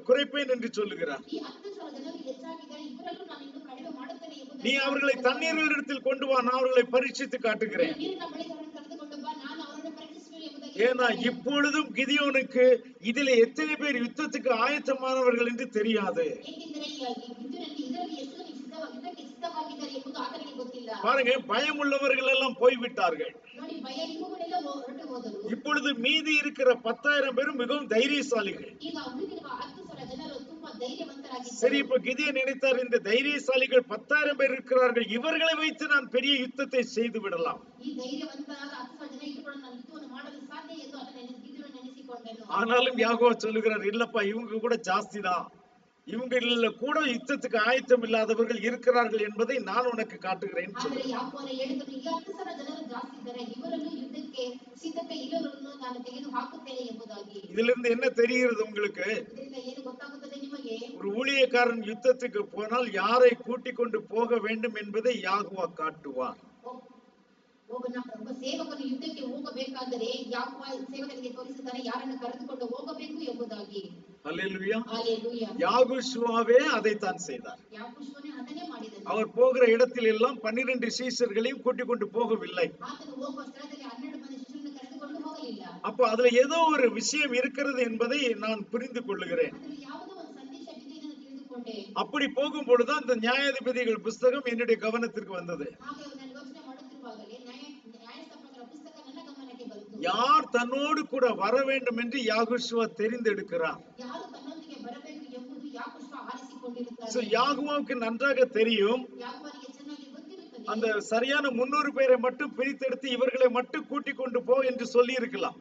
குறைப்பேன் என்று சொல்லுகிறார். ಈ 10,000 ಜನರು ಹೆಚ್ಚಾಗಿದ್ದಾರೆ, ಇವರಲ್ಲೂ ನಾನು ಇನ್ನೂ ಕಡಿಮೆ ಮಾಡುತ್ತೇನೆ ಎಂಬುದಾಗಿ நீ அவர்களை தண்ணீர்களிடத்தில் கொண்டு வா, நான் அவர்களை பரீட்சித்து காட்டுகிறேன். ನೀರಿನ ಬಳಿಗೆ ಅವರನ್ನು ಕರೆದುಕೊಂಡು ಬಾ, ನಾನು ಅವರನ್ನು ಪರೀಕ್ಷಿಸುವೆ ಎಂಬುದಾಗಿ. ஏன்னா இப்பொழுதும் கிதியோனுக்கு இதிலே எத்தனை பேர் யுத்தத்துக்கு ஆயத்தமானவர்கள் என்று தெரியாது. ಏಕೆಂದರೆ ಇದರಲ್ಲಿ ಎಷ್ಟು ಯುದ್ಧಕ್ಕೆ ಸಿದ್ಧವಾಗಿದ್ದಾರೆ ಎಂಬುದು ಆತನಿಗೆ ಗೊತ್ತಿಲ್ಲ. பாருங்க, பயம் உள்ளவர்கள் எல்லாம் போய்விட்டார்கள். ನೋಡಿ, ಭಯ ಇರುವವರೆಲ್ಲ ಹೊರಟು ಹೋದರು. இப்பொழுது மீதி இருக்கிற 10,000 பேரும் மிகவும் தைரியசாலிகள். ಈಗ ಉಳಿದಿರುವ 10,000 ಜನರು ತುಂಬಾ ಧೈರ್ಯವಂತರಾಗಿದ್ದಾರೆ. சரி, இப்ப கிதியோன் நினைத்தார், இந்த தைரியசாலிகள் 10,000 பேர் இருக்கிறார்கள், இவர்களை வைத்து நான் பெரிய யுத்தத்தை செய்து விடலாம். ಈ ಧೈರ್ಯವಂತರಾದ 10,000 ಜನ ಇಟ್ಟುಕೊಂಡು ನಾನು ಯುದ್ಧವನ್ನು ಮಾಡಲು ಸಾಧ್ಯ ಎಂದು ಆತನ ನೆನೆಸಿಕೊಂಡನು. ஆனாலும் யாகோவா சொல்லுகிறார், இல்லப்பா இவங்க கூட ஜாஸ்தி தான், இவங்கள கூட யுத்தத்துக்கு ஆயத்தம் இல்லாதவர்கள் இருக்கிறார்கள் என்பதை நான் உனக்கு காட்டுகிறேன் ಆದ್ರೆ சொல்றேன். ಯಾಕೋಬನು ಹೇಳಿದನು, ಈ 10,000 ಜನರು ಜಾಸ್ತಿ ಇದ್ದಾರೆ, ಇವರನ್ನು ಯುದ್ಧಕ್ಕೆ ಸಿದ್ಧತೆ ಇಲ್ಲವರನ್ನು ನಾನು ತೆಗೆದು ಹಾಕುತ್ತೇನೆ ಎಂಬುದಾಗಿ. இதுல இருந்து என்ன தெரிகிறது உங்களுக்கு? ಇದರಿಂದ ಏನು ಗೊತ್ತಾಗುತ್ತದೆ ನಿಮಗೆ? ஒரு ஊழியக்காரன் யுத்தத்துக்கு போனால் யாரை கூட்டிக் கொண்டு போக வேண்டும் என்பதை யாகுவா காட்டுவார். ಒಬ್ಬ ಸೇವಕನು ಯುದ್ಧಕ್ಕೆ ಹೋಗಬೇಕಾದರೆ ಯಾಕೋಬ ಸೇವಕನಿಗೆ ತೋರಿಸುತ್ತಾನೆ ಯಾರನ್ನು ಕರೆದುಕೊಂಡು ಹೋಗಬೇಕು ಎಂಬುದಾಗಿ. அல்லேலூயா. ஹalleluya. யாகுஷுவாவே அதைத்தான் செய்தார். ಯಾಕೋಬನೇ ಅದನ್ನೇ ಮಾಡಿದನು. அவர் போகிற இடத்தில் எல்லாம் 12 சீஷர்களையும் கூட்டிக் கொண்டு போகவில்லை. ಆತನು ಹೋಗುವ ಸ್ಥಳದಲ್ಲಿ 12 ಮಂದಿ ಶಿಷ್ಯರನ್ನು ಕರೆದುಕೊಂಡು ಹೋಗಲಿಲ್ಲ. அப்போ அதுல ஏதோ ஒரு விஷயம் இருக்கிறது என்பதை நான் புரிந்து கொள்ளுகிறேன். ಅದರಲ್ಲಿ ಯಾವುದೋ ಒಂದು ಸಂದೇಶ ಇದೆ ಎಂದು ತಿಳಿದುಕೊಂಡೆ. அப்படி போகும் பொழுதுதான் இந்த நியாயாதிபதிகள் புஸ்தகம் என்னுடைய கவனத்திற்கு வந்தது. ಹಾಗೆ ನಾನು ಯೋಚನೆ ಮಾಡುತ್ತಿರುವಾಗಲೇ ನ್ಯಾಯಸ್ಥಾಪಕರ ಪುಸ್ತಕ ನನ್ನ ಗಮನಕ್ಕೆ ಬಂತು. யார் தன்னோடு கூட வர வேண்டும் என்று யாகுஷுவா தெரிந்தெடுக்கிறார். ಯಾರು ತನ್ನೊಂದಿಗೆ ಬರಬೇಕು ಎಂಬುದು ಯಾಕೋಬ ಆರಿಸಿಕೊಂಡಿರುತ್ತಾನೆ. சோ யாகுவாவுக்கு நன்றாக தெரியும். ಯಾಕೋಬನಿಗೆ ಚೆನ್ನಾಗಿ ಗೊತ್ತಿರುತ್ತದೆ. அந்த சரியான 300 பேரை மட்டும் பிரித்தெடுத்து இவர்களை மட்டும் கூட்டிக் கொண்டு போ என்று சொல்லி இருக்கலாம்.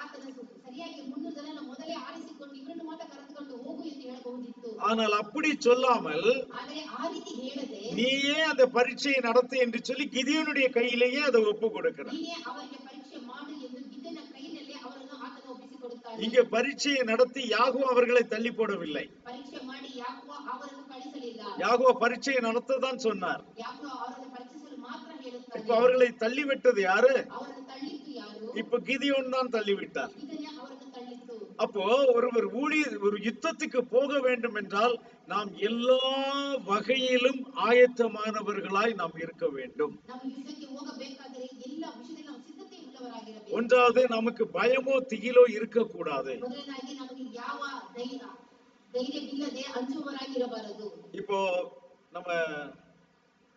ಆತನು ಸರಿಯಾಗಿ 300 ಜನನ ಮೊದಲೇ ಆರಿಸಿಕೊಂಡು ಇವರನ್ನು ಮಾತ್ರ ಕರೆದುಕೊಂಡು ಹೋಗು ಎಂದು ಹೇಳಬಹುದಿತ್ತು. ஆனால் அப்படி சொல்லாமல் ಆದರೆ ಆ ರೀತಿ ಹೇಳದೆ நீயே அந்த பரீட்சையை நடத்து என்று சொல்லி கிதியோனுடைய கையிலேயே அதை ஒப்பு கொடுக்கிறார். ನೀನೇ ಅವರಿಗೆ ಪರೀಕ್ಷೆ ಮಾಡು ಎಂದು ಗಿದ್ಯನ ಕೈಯಲ್ಲಿ ಅವರನ್ನು ಆತನು ಒಪ್ಪಿಸಿಕೊಡುತ್ತಾನೆ. இங்க பரீட்சையை நடத்தி யாகுவா அவர்களை தள்ளி போடவில்லை. ಪರೀಕ್ಷೆ ಮಾಡಿ ಯಾಕೋಬ ಅವರನ್ನು ಕಳಿಸಲಿಲ್ಲ. யாகுவா பரீட்சையை நடத்ததான் சொன்னார். ಯಾಕೋಬ ಅವರನ್ನು ಪರೀಕ್ಷಿಸಲು ಮಾತ್ರ ಹೇಳುತ್ತಾನೆ. இப்ப அவர்களை தள்ளி விட்டது யாரு? ಅವರನ್ನು ತಳ್ಳಿದ್ದು ಯಾರು? இப்ப கிதியோன் தான் தள்ளி விட்டார். ಇದನ್ನೇ ಅವರನ್ನು ತಳ್ಳಿತ್ತು. அப்போ ஒரு யுத்தத்துக்கு போக வேண்டும் என்றால் நாம் எல்லா வகையிலும் ஆயத்தமானவர்களாய் நாம் இருக்க வேண்டும். ನಾವು ಯುದ್ಧಕ್ಕೆ ಹೋಗಬೇಕಾದರೆ ಎಲ್ಲ ವಿಷಯದಲ್ಲಿ ನಾವು ಸಿದ್ಧತೆ ಉಳ್ಳವರಾಗಿರಬೇಕು. ஒன்றாவது நமக்கு பயமோ திகிலோ இருக்கக்கூடாது. ಮೊದಲನೇದಾಗಿ ನಮಗೆ ಯಾವ ಧೈರ್ಯವಿಲ್ಲದೆ ಅಂಜುವವರಾಗಿರಬಾರದು. இப்போ நம்ம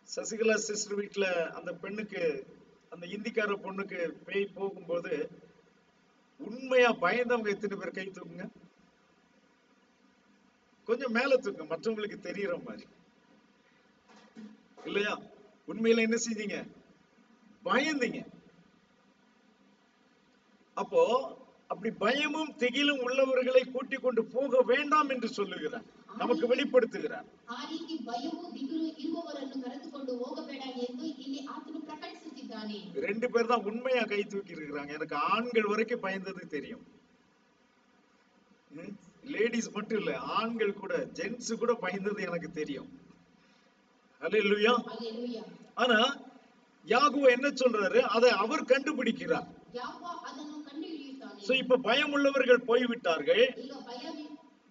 சசிகலா சிஸ்டர் வீட்டுல அந்த பெண்ணுக்கு, அந்த இந்திக்கார பொண்ணுக்கு பேய் போகும்போது உண்மையா பயந்தவங்க எத்தனை பேர் கை தூக்குங்க? கொஞ்சம் மேல தூக்குங்க, மற்றவங்களுக்கு தெரியற மாதிரி. இல்லையா? உண்மையில என்ன செஞ்சீங்க? பயந்தீங்க. அப்போ அப்படி பயமும் திகிலும் உள்ளவர்களை கூட்டிக் கொண்டு போக வேண்டாம் என்று சொல்லுகிறார், நமக்கு வெளிப்படுத்துகிறார். ಆ ರೀತಿ ಭಯವೂ ದಿಗಿಲು ಇರುವವರನ್ನು ಕರೆದುಕೊಂಡು ಹೋಗಬೇಡ ಎಂದು ಇಲ್ಲಿ ಆತನು ಪ್ರಕಟಿಸುತ್ತಿದ್ದಾನೆ. 2 பேர் தான் உண்மையா கை தூக்கி இருக்கிறாங்க. எனக்கு ஆண்கள் வரைக்கும் பயந்தது தெரியும். லேடிஸ் மட்டும் இல்ல, ஆண்கள் கூட, ஜென்ஸ் கூட பயந்தது எனக்கு தெரியும். அல்லேலூயா. ஹalleluya. ஆனா யாகுவா என்ன சொல்றாரு? அதை அவர் கண்டுபிடிக்கிறார். ಯಾಕೋಬ ಅದನ್ನು ಕಂಡುಹಿಡಿಯುತ್ತಾನೆ. சோ இப்ப பயம் உள்ளவர்கள் போய்விட்டார்கள். ಈಗ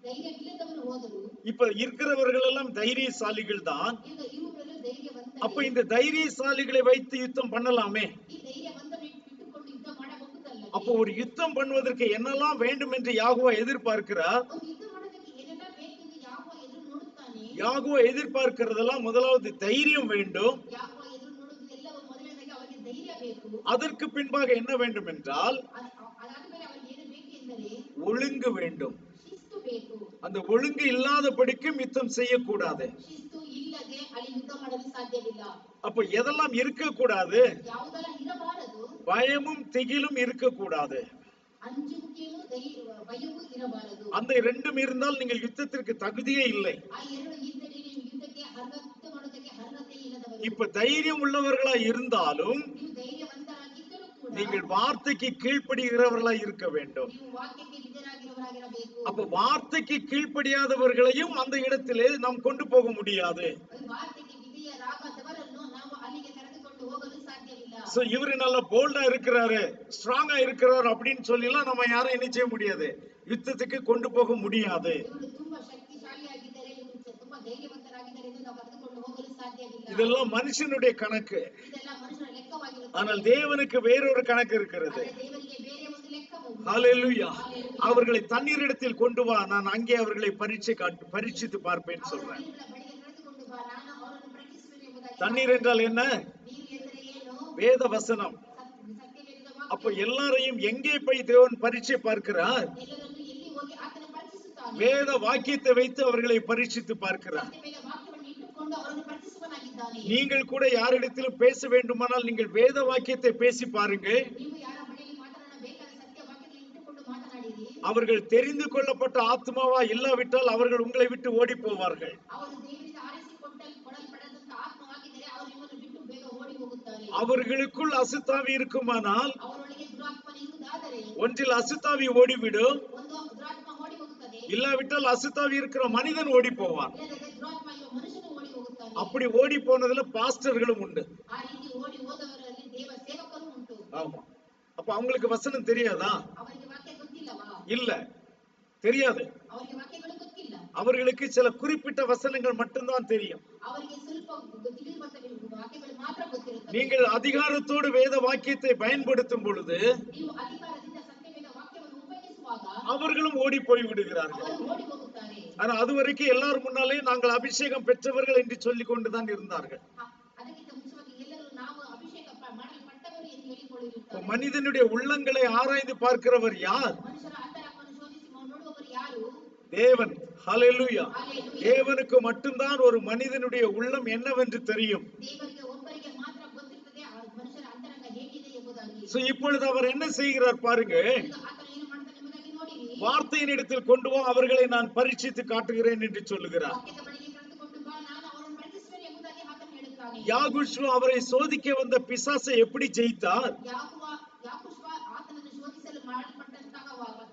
ಧೈರ್ಯವಿಲ್ಲದವರು ಹೋದರು. இப்ப இருக்கிறவர்கள் எல்லாம் தைரியசாலிகள் தான். ಈಗ ಇರುವವರು ಧೈರ್ಯವಂತರೇ. அப்ப இந்த தைரியசாலிகளை வைத்து யுத்தம் பண்ணலாமே. ಈ ಧೈರ್ಯವಂತರನ್ನು ಇಟ್ಟುಕೊಂಡು ಯುದ್ಧ ಮಾಡಬಹುದಲ್ಲ. அப்போ ஒரு யுத்தம் பண்ணுவதற்கு என்னெல்லாம் வேண்டும் என்று யாகுவா எதிர்பார்க்கிறார். ಒಂದು ಯುದ್ಧ ಮಾಡೋದಕ್ಕೆ ಏನೆಲ್ಲ ಬೇಕೆಂದು ಯಾಕೋಬ ಎದುರು ನೋಡುತ್ತಾನೆ. யாகுவா எதிர்பார்க்கிறதெல்லாம் முதலாவது தைரியம் வேண்டும். ಯಾಕೋಬ ಎದುರು ನೋಡುವುದು ಎಲ್ಲವೂ ಮೊದಲನೇದಾಗಿ ಅವರಿಗೆ ಧೈರ್ಯ ಬೇಕು. அதற்கு பின்பாக என்ன வேண்டும் என்றால் ಅದಾದ ಮೇಲೆ ಅವರಿಗೆ ಏನು ಬೇಕೆಂದರೆ ஒழுங்கு வேண்டும். ಶಿಸ್ತು ಬೇಕು. அந்த ஒழுங்கு இல்லாதபடிக்கும் யுத்தம் செய்யக்கூடாது. ಶಿಸ್ತು ಇಲ್ಲದೆ ಅಲ್ಲಿ ಯುದ್ಧ ಮಾಡಲು ಸಾಧ್ಯವಿಲ್ಲ. அப்ப எதெல்லாம் இருக்கக்கூடாது? ಯಾವುದೆಲ್ಲ ಇರಬಾರದು? பயமும் திகிலும் இருக்கக்கூடாது. ಅಂಜುವಿಕೆಯೂ ಭಯವೂ ಇರಬಾರದು. அந்த ரெண்டும் இருந்தால் நீங்கள் யுத்தத்திற்கு தகுதியே இல்லை. ಆ ಎರಡು ಇದ್ದರೆ ನೀವು ಯುದ್ಧಕ್ಕೆ ಯುದ್ಧ ಮಾಡೋದಕ್ಕೆ ಅರ್ಹತೆ ಇಲ್ಲದವರು. இப்ப தைரியம் உள்ளவர்களா இருந்தாலும் ನೀವು ಧೈರ್ಯವಂತರಾಗಿದ್ದರೂ ಕೂಡ நீங்கள் வார்த்தைக்கு கீழ்ப்படுகிறவர்களா இருக்க வேண்டும். ನೀವು ವಾಕ್ಯಕ್ಕೆ ವಿಧೇಯರಾಗಿರಬೇಕು. அப்ப வார்த்தைக்கு கீழ்ப்படியாதவர்களையும் அந்த இடத்திலே நாம் கொண்டு போக முடியாது. ವಾಕ್ಯಕ್ಕೆ ವಿಧೇಯರಾಗದವರನ್ನು ನಾವು ಅಲ್ಲಿಗೆ ಕರೆದುಕೊಂಡು ಹೋಗಲು ಸಾಧ್ಯವಿಲ್ಲ. சோ இவரு நல்ல போல்டா இருக்கிறாரு, ஸ்ட்ராங்கா இருக்கிறாரு அப்படின்னு சொல்லலாம் நம்ம யாரும் என்ன செய்ய முடியாது, யுத்தத்துக்கு கொண்டு போக முடியாது. ಇವರು ತುಂಬಾ ಶಕ್ತಿಶಾಲಿಯಾಗಿದ್ದಾರೆ, ಇವರು ತುಂಬಾ ಧೈರ್ಯವಂತರಾಗಿದ್ದಾರೆ ಎಂದು ನಾವು ಕರೆದುಕೊಂಡು ಹೋಗಲು ಸಾಧ್ಯವಿಲ್ಲ. இதெல்லாம் மனுஷனுடைய கணக்கு. ಇದೆಲ್ಲ ಮನುಷ್ಯರ ಲೆಕ್ಕವಾಗಿರುತ್ತದೆ. ஆனால் தேவனுக்கு வேறொரு கணக்கு இருக்கிறது. ದೇವರಿಗೆ ಬೇರೆ ಒಂದು ಲೆಕ್ಕವುಂಟು. ஹalleluya. அவர்களை தண்ணீரிடத்தில் கொண்டு வா, நான் அங்கே அவர்களை பரீட்சித்து பார்ப்பேன் சொல்றேன். தண்ணீர் என்றால் என்ன? வேத வசனம். அப்ப எல்லாரையும் எங்கே போய் தேவன் பரீட்சை பார்க்கிறார்? வேத வாக்கியத்தை வைத்து அவர்களை பரீட்சித்து பார்க்கிறார். நீங்கள் கூட யாரிடத்திலும் பேச வேண்டுமானால் நீங்கள் வேத வாக்கியத்தை பேசி பாருங்க. அவர்கள் தெரிந்து கொள்ளப்பட்ட ஆத்மாவா இல்லாவிட்டால் அவர்கள் உங்களை விட்டு ஓடி போவார்கள். ಅವರು ದೇವರಿಂದ ಕೊಡಲ್ಪಡದಂತ ಆತ್ಮವಾಗಿದ್ದರೆ ಅವರು ನಿಮ್ಮನ್ನು ಬಿಟ್ಟು ಬೇಗ ಓಡಿ ಹೋಗುತ್ತಾರೆ. அவர்களுக்குள் அசுத்தாவி இருக்குமானால் ಅವರೊಳಗೆ ದುರಾತ್ಮನ ಇರುವುದಾದರೆ ஒன்றில் அசுத்தாவி ஓடிவிடும், ಒಂದು ದುರಾತ್ಮ ಓಡಿ ಹೋಗುತ್ತದೆ, இல்லாவிட்டால் அசுத்தாவி இருக்கிற மனிதன் ஓடி போவான். ಇಲ್ಲದಿದ್ದರೆ ದುರಾತ್ಮ ಇರುವ ಮನುಷ್ಯನು ಓಡಿ ಹೋಗುತ್ತಾನೆ. அப்படி ஓடி போனதுல பாஸ்டர்களும் உண்டு. ಆ ರೀತಿ ಓಡಿ ಹೋದವರಲ್ಲಿ ದೇವ ಸೇವಕರು ಉಂಟು. ஆமா. அப்ப அவங்களுக்கு வசனம் தெரியாதா? ಅವರಿಗೆ ವಾಕ್ಯ ಗೊತ್ತಿಲ್ಲವಾ? இல்ல, தெரியாது. ಅವರಿಗೆ ವಾಕ್ಯಗಳು ಗೊತ್ತಿಲ್ಲ. அவர்களுக்கு சில குறிப்பிட்ட வசனங்கள் மட்டும்தான் தெரியும். ಅವರಿಗೆ ಸ್ವಲ್ಪ ತಿಳಿಯುವಂತ ವಾಕ್ಯಗಳು ಮಾತ್ರ ಗೊತ್ತಿರುತ್ತದೆ. நீங்கள் அதிகாரத்தோடு வேத வாக்கியத்தை பயன்படுத்தும் பொழுது ನೀವು ಅಧಿಕಾರದಿಂದ ಸತ್ಯವೇದ ವಾಕ್ಯವನ್ನು ಉಪಯೋಗಿಸುವಾಗ அவர்களும் ஓடி போய் விடுகிறார்கள். ಅವರು ಓಡಿ ಹೋಗುತ್ತಾರೆ. ஆனா அதுவரைக்கும் எல்லாரும் முன்னாலே நாங்கள் அபிஷேகம் பெற்றவர்கள் என்று சொல்லிக் கொண்டுதான் இருந்தார்கள். ಅದಕ್ಕಿಂತ ಮುಂಚೆವಾಗಿ ಎಲ್ಲರೂ ನಾವು ಅಭಿಷೇಕ ಮಾಡಲ್ಪಟ್ಟವರು ಎಂದು ಹೇಳಿಕೊಳ್ಳುತ್ತಾರೆ. மனிதனுடைய உள்ளங்களை ஆராய்ந்து பார்க்கிறவர் யார்? ಮನುಷ್ಯರ ಅಂತರಂಗವನ್ನು ಶೋಧಿಸಿ ನೋಡುವವರು ಯಾರು? தேவன். ஹல்லேலூயா. ஹல்லேலூயா. தேவனுக்கு மட்டும்தான் ஒரு மனிதனுடைய உள்ளம் என்னவென்று தெரியும். ದೇವರಿಗೆ ಒಬ್ಬರಿಗೆ ಮಾತ್ರ ಗೊತ್ತಿರುತ್ತದೆ ಆ ಮನುಷ್ಯರ ಅಂತರಂಗ ಹೇಗಿದೆ ಎಂಬುದಾಗಿ. சோ இப்பொழுது அவர் என்ன செய்கிறார் பாருங்க. ಈಗ ಆತನು ಏನು ಮಾಡ್ತಾನೆ ಎಂಬುದಾಗಿ ನೋಡಿರಿ. வார்த்தையின் இடத்தில் கொண்டு வா, அவர்களை நான் பரீட்சித்து காட்டுகிறேன் என்று சொல்லுகிறார். ವಾಕ್ಯದ ಬಳಿಗೆ ಕರೆದುಕೊಂಡು ಬಾ, ನಾನು ಅವರನ್ನು ಪರೀಕ್ಷಿಸುವೆನು ಎಂಬುದಾಗಿ ಆತನು ಹೇಳುತ್ತಾನೆ. யாகுஷ்வா அவரை சோதிக்க வந்த பிசாசை எப்படி ஜெயித்தார்? ಯಾಕುಷ್ವ ಆತನನ್ನು ಶೋಧಿಸಲು ಮಾಡಲ್ಪಟ್ಟಂತಹ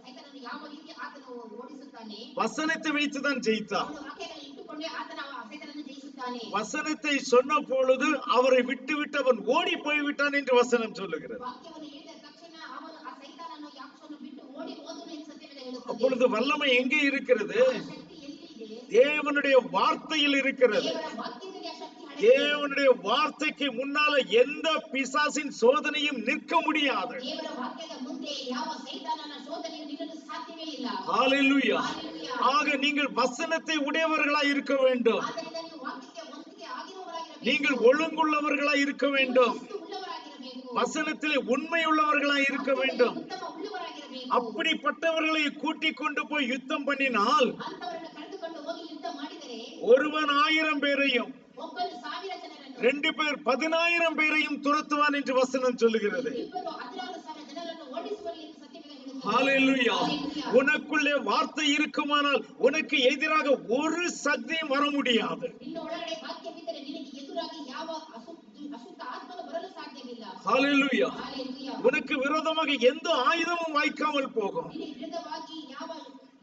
ಸೈತಾನನು ಯಾವ ರೀತಿ ಆತನು ಓಡಿಸುತ್ತಾನೆ? வசனத்தை வைத்துதான் ஜெயித்தார். ಅವನು ವಾಕ್ಯಗಳನ್ನು ಇಟ್ಟುಕೊಂಡೇ ಆತನ ಸೈತಾನನ್ನು ಜಯಿಸುತ್ತಾನೆ. வசனத்தை சொன்ன பொழுது அவரை விட்டு விட்டு அவன் ஓடி போய்விட்டான் என்று வசனம் சொல்லுகிறது. ವಾಕ್ಯವನ್ನು ಹೇಳಿದ ತಕ್ಷಣ ಅವನು ಆ ಸೈತಾನನು ಯಾಕುಷ್ವನು ಬಿಟ್ಟು ಓಡಿ ಹೋದನು ಎಂದು ಸತ್ಯವೇದ ಹೇಳುತ್ತದೆ. அப்பொழுது வல்லமை எங்கே இருக்கிறது? ಶಕ್ತಿ ಎಲ್ಲಿದೆ? தேவனுடைய வார்த்தையில் இருக்கிறது. ದೇವರ ವಾಕ್ಯದಲ್ಲಿ ಆ ಶಕ್ತಿ ಅಡಗಿದೆ. தேவனுடைய வார்த்தைக்கு முன்னால எந்த பிசாசின் சோதனையும் நிற்க முடியாது. ದೇವರ ವಾಕ್ಯದ ಮುಂದೆ ಯಾವ ಸೈತಾನನ ಶೋಧನೆಯು ನಿಲ್ಲಲು ಸಾಧ್ಯವೇ ಇಲ್ಲ. ஹalleluya. ஹalleluya. ஆக நீங்கள் வசனத்தை உடையவர்களாய் இருக்க வேண்டும். ಆದ್ದರಿಂದ ನೀವು ವಾಕ್ಯಕ್ಕೆ ಹೊಂದಿಕೆ ಆಗಿರುವವರಾಗಿರಬೇಕು. நீங்கள் ஒழுங்குள்ளவர்களாய் இருக்க வேண்டும். ಶಿಸ್ತು ಉಳ್ಳವರಾಗಿರಬೇಕು. வசனத்திலே உண்மையுள்ளவர்களாய் இருக்க வேண்டும். ಉತ್ತಮ ಉಳ್ಳವರಾಗಿರಬೇಕು. அப்படிப்பட்டவர்களை கூட்டிக் கொண்டு போய் யுத்தம் பண்ணினால் ಅಂತವರನ್ನು ಕರೆದುಕೊಂಡು ಹೋಗಿ ಯುದ್ಧ ಮಾಡಿದರೆ ஒருவன் 1000 பேரையும் ಒಬ್ಬನು 1000 ಜನರನ್ನು 2 பேர் 10,000 பேரையும் துரத்துவான் என்று வசனம் சொல்லுகிறது. ಇಬ್ಬರು 16,000 ಜನರನ್ನು ಓಡಿಸುವರು ಎಂದು ಸತ್ಯವೇದ ಹೇಳುತ್ತದೆ. ஹalleluya. ஹalleluya. உனக்குள்ளே வார்த்தை இருக்குமானால் உனக்கு எதிராக ஒரு சக்தியும் வர முடியாது. ನಿನ್ನ ಒಳಗಡೆ ವಾಕ್ಯವಿದ್ದರೆ ನಿನಗೆ ಎದುರಾಗಿ ಯಾವ ಅಶುದ್ಧ ಆತ್ಮನು ಬರಲು ಸಾಧ್ಯವಿಲ್ಲ. ஹalleluya. ஹalleluya. உனக்கு விரோதமாக எந்த ஆயுதமும் வாய்க்காமல் போகும். ನಿನಗೆ ವಿರುದ್ಧವಾಗಿ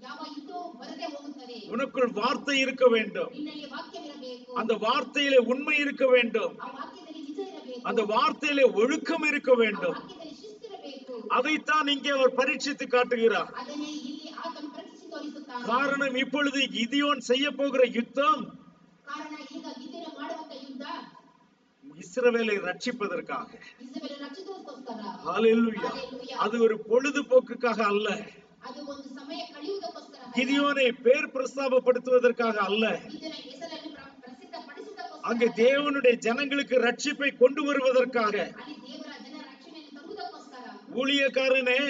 ಯಾವ ಯುದ್ಧವೂ ಬರದೆ ಹೋಗುತ್ತದೆ. உனக்குள் வார்த்தை இருக்க வேண்டும். ನಿನ್ನಲ್ಲಿ ವಾಕ್ಯವಿರಬೇಕು. அந்த வார்த்தையிலே உண்மை இருக்க வேண்டும். ಆ ವಾಕ್ಯದಲ್ಲಿ ನಿಜ ಇರಬೇಕು. அந்த வார்த்தையிலே ஒழுக்கம் இருக்க ಆ வேண்டும். ವಾಕ್ಯದಲ್ಲಿ ಶಿಸ್ತಿರಬೇಕು. அதைத்தான் இங்கே அவர் பரீட்சித்து காட்டுகிறார். ಅದನ್ನೇ ಇಲ್ಲಿ ಆತನು ಪರೀಕ್ಷಿಸಿ ತೋರಿಸುತ್ತಾನೆ. காரணம் இப்பொழுது கிதியோன் செய்ய போகிற யுத்தம் ಕಾರಣ ಈಗ ಗಿದ್ಯೋನು ಮಾಡುವಂತ ಯುದ್ಧ இஸ்ரவேலை ரட்சிப்பதற்காக. ಇಸ್ರಾಯೇಲ್ ರಕ್ಷಿಸುವುದಕ್ಕೋಸ್ಕರ. ஹalleluya. ஹalleluya. அது ஒரு பொழுதுபோக்குக்காக அல்ல. ಅದು ಒಂದು ಸಮಯ ಕಳೆಯುವುದಕ್ಕೋಸ್ಕರ. கிதியோனை பேர் பிரஸ்தாபப்படுத்துவதற்காக அல்ல. ಗಿದ್ಯೋನ ಹೆಸರನ್ನು ಪ್ರಸಿದ್ಧಪಡಿಸುವುದಕ್ಕೋಸ್ಕರ. அங்கு தேவனுடைய ஜனங்களுக்கு ரட்சிப்பை கொண்டு வருவதற்காக. ಅಲ್ಲಿ ದೇವರ ಜನರ ರಕ್ಷಣೆಯನ್ನು ತರುವುದಕ್ಕೋಸ್ಕರ. ஊழியக்காரனே,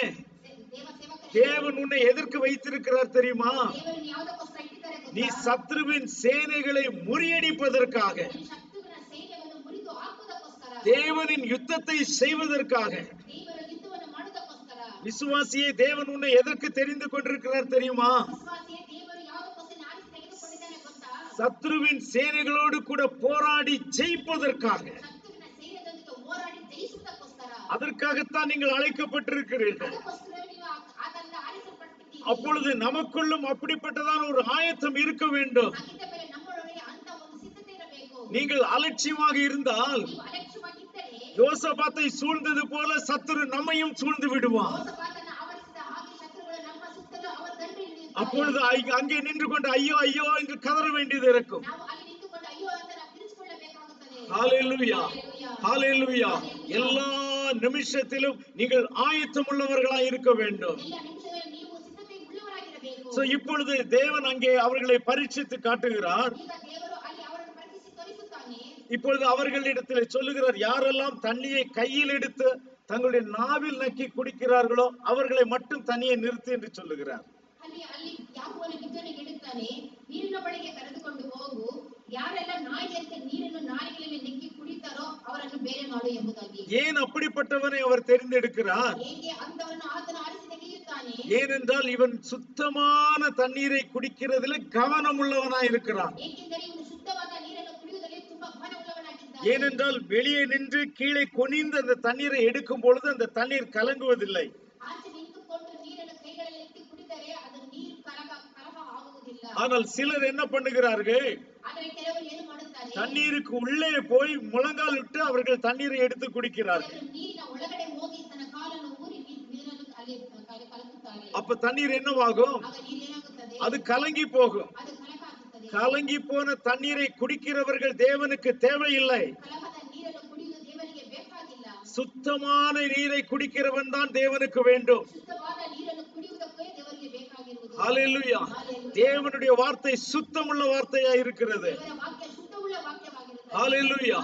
ದೇವ ಸೇವಕರೇ, தேவன் உன்னை எதற்கு வைத்திருக்கிறார் தெரியுமா? ದೇವರನ್ನು ಯಾವುದಕ್ಕೋಸ್ಕರ ಇಟ್ಟಿದ್ದಾರೆ நீ ಗೊತ್ತಾ? சத்ருவின் சேனைகளை முறியடிப்பதற்காக, ನೀನು ಶತ್ರುವಿನ ಸೈನ್ಯವನ್ನು ಮುರಿದು ಹಾಕುವುದಕ್ಕೋಸ್ಕರ. தேவனின் யுத்தத்தை செய்வதற்காக. ದೇವರ ಯುದ್ಧವನ್ನು ಮಾಡುವುದಕ್ಕೋಸ್ಕರ. விசுவாசியே, தேவன் உன்னை எதற்கு தெரிந்து கொண்டிருக்கிறார் தெரியுமா? ವಿಶ್ವಾಸಿಯೇ, ದೇವರು ಯಾವುದಕ್ಕೋಸ್ಕರ ಆರಿಸಿ ತೆಗೆದುಕೊಂಡಿದ್ದಾನೆ ಗೊತ್ತಾ? சத்ருவின் சேனைகளோடு கூட போராடி ஜெயிப்பதற்காக. ಶತ್ರುವಿನ ಸೈನ್ಯದೊಂದಿಗೆ ಹೋರಾಡಿ ಜಯಿಸುವುದಕ್ಕೋಸ್ಕರ. அதற்காகத்தான் நீங்கள் அழைக்கப்பட்டிருக்கிறீர்கள். ಅದಕ್ಕೋಸ್ಕರ ನೀವು ಆತನಿಂದ ಆರಿಸಲ್ಪಟ್ಟಿದ್ದೀರಿ. அப்பொழுது நமக்குள்ளும் அப்படிப்பட்டதான ஒரு ஆயத்தம் இருக்க வேண்டும். ಹಾಗಿದ್ದ ಮೇಲೆ ನಮ್ಮೊಳಗೆ ಅಂತ ಒಂದು ಸಿದ್ಧತೆ ಇರಬೇಕು. நீங்கள் அலட்சியமாக இருந்தால் ನೀವು ಅಲಕ್ಷ್ಯವಾಗಿದ್ದರೆ யோசபாத்தை சூழ்ந்தது போல சத்துரு நம்மையும் சூழ்ந்து விடுவான். ಯೆಹೋವನನ್ನು ಆವರಿಸಿದ ಹಾಗೆ ಶತ್ರುಗಳು ನಮ್ಮ ಸುತ್ತಲೂ ಅವರ ದಂಡು ಹಿಡಿಯುತ್ತಾರೆ. அப்பொழுது அங்கே நின்று கொண்டு ஐயோ ஐயோ என்று கதற வேண்டியது இருக்கும். ನಾವು ಅಲ್ಲಿ ನಿಂತುಕೊಂಡು ಅಯ್ಯೋ ಅಂತ ನಾವು ಕಿರಿಚಿಕೊಳ್ಳಬೇಕಾಗುತ್ತದೆ. ஹalleluya. ஹalleluya. எல்லா நிமிஷத்திலும் நீங்கள் ஆயத்தம் உள்ளவர்களாய் இருக்க வேண்டும். ಎಲ್ಲ ನಿಮಿಷದಲ್ಲಿ ನೀವು ಸಿದ್ಧತೆ ಉಳ್ಳವರಾಗಿರಬೇಕು. சோ இப்பொழுது தேவன் அங்கே அவர்களை பரீட்சித்து காட்டுகிறார். ಈಗ ದೇವರು ಅಲ್ಲಿ ಅವರನ್ನು ಪರೀಕ್ಷಿಸಿ ತೋರಿಸುತ್ತಾನೆ. இப்பொழுது அவர்களிடத்தில் சொல்லுகிறார், யாரெல்லாம் தண்ணியை கையில் எடுத்து தங்களுடைய நாவில் நக்கி குடிக்கிறார்களோ அவர்களை மட்டும் தனியே நிறுத்து என்று சொல்லுகிறார். ಅಲ್ಲಿ ಯಾಕೋಬನು ಗಿದ್ಯೋನಿಗೆ ಹೇಳುತ್ತಾನೆ, ನೀರಿನ ಬಳಿಗೆ ಕರೆದುಕೊಂಡು ಹೋಗು, ಯಾರೆಲ್ಲ ನಾಯಿಯಂತೆ ನೀರನ್ನು ನಾಲಿಗೆಯಲ್ಲಿ ನೆಕ್ಕಿ ಕುಡಿತಾರೋ ಅವರನ್ನು ಬೇರೆ ಮಾಡು ಎಂಬುದಾಗಿ. ஏன் அப்படிப்பட்டவனை அவர் தெரிந்தெடுக்கிறார்? ಹೇಗೆ ಅಂತವರನ್ನು ಆತನು ಆರಿಸಿ ತೆಗೆಯುತ್ತಾನೆ? ஏனென்றால் இவன் சுத்தமான தண்ணீரை குடிக்கிறதுல கவனம் உள்ளவனாய் இருக்கிறான். ಏಕೆಂದರೆ ಇವನು ಶುದ್ಧವಾದ ನೀರನ್ನು ಕುಡಿಯುವುದರಲ್ಲಿ ತುಂಬಾ ಗಮನವುಳ್ಳವನಾಗಿದ್ದಾನೆ. ஏனென்றால் வெளியே நின்று கீழே குனிந்து அந்த தண்ணீரை எடுக்கும் பொழுது அந்த தண்ணீர் கலங்குவதில்லை. ಆಚೆ ನಿಂತುಕೊಂಡು ನೀರನ್ನು ಕೈಗಳಲ್ಲಿ ಎತ್ತಿ ಕುಡಿದರೆ ಅದು ನೀರು ಕಲಹ ಆಗುವುದಿಲ್ಲ. ஆனால் சிலர் என்ன பண்ணுகிறார்கள், ಆದರೆ ಕೆಲವರು ಏನು ಮಾಡುತ್ತಾರೆ, தண்ணீருக்கு உள்ளே போய் முழங்கால் விட்டு அவர்கள் தண்ணீரை எடுத்து குடிக்கிறார்கள். ಕೆಲವರು ನೀರಿನ ಒಳಗಡೆ ಹೋಗಿ ತನ್ನ ಕಾಲನ್ನು ಊರಿ ನೀರನ್ನು ಅಲ್ಲಿ ಕಲಕುತ್ತಾರೆ. அப்ப தண்ணீர் என்னவாகும், ಆಗ ನೀರು ಏನಾಗುತ್ತದೆ, அது கலங்கி போகும். ಅದು ಕಲಕ ಆಗುತ್ತದೆ. கலங்கி போன தண்ணீரை குடிக்கிறவர்கள் தேவனுக்கு தேவையில்லை. ಕಲಹದ ನೀರನ್ನು ಕುಡಿಯುವುದು ದೇವರಿಗೆ ಬೇಕಾಗಿಲ್ಲ. சுத்தமான நீரை குடிக்கிறவன் தான் தேவனுக்கு வேண்டும். ಶುದ್ಧವಾದ ನೀರನ್ನು ಕುಡಿಯುವುದಕ್ಕೆ ದೇವರಿಗೆ ಬೇಕಾಗಿರುವುದು. ஹல்லேலூயா. தேவனுடைய வார்த்தை சுத்தமுள்ள வார்த்தையா இருக்கிறது. ದೇವರ ವಾಕ್ಯ ಶುದ್ಧವುಳ್ಳ ವಾಕ್ಯವಾಗಿರುತ್ತದೆ. ஹல்லேலூயா.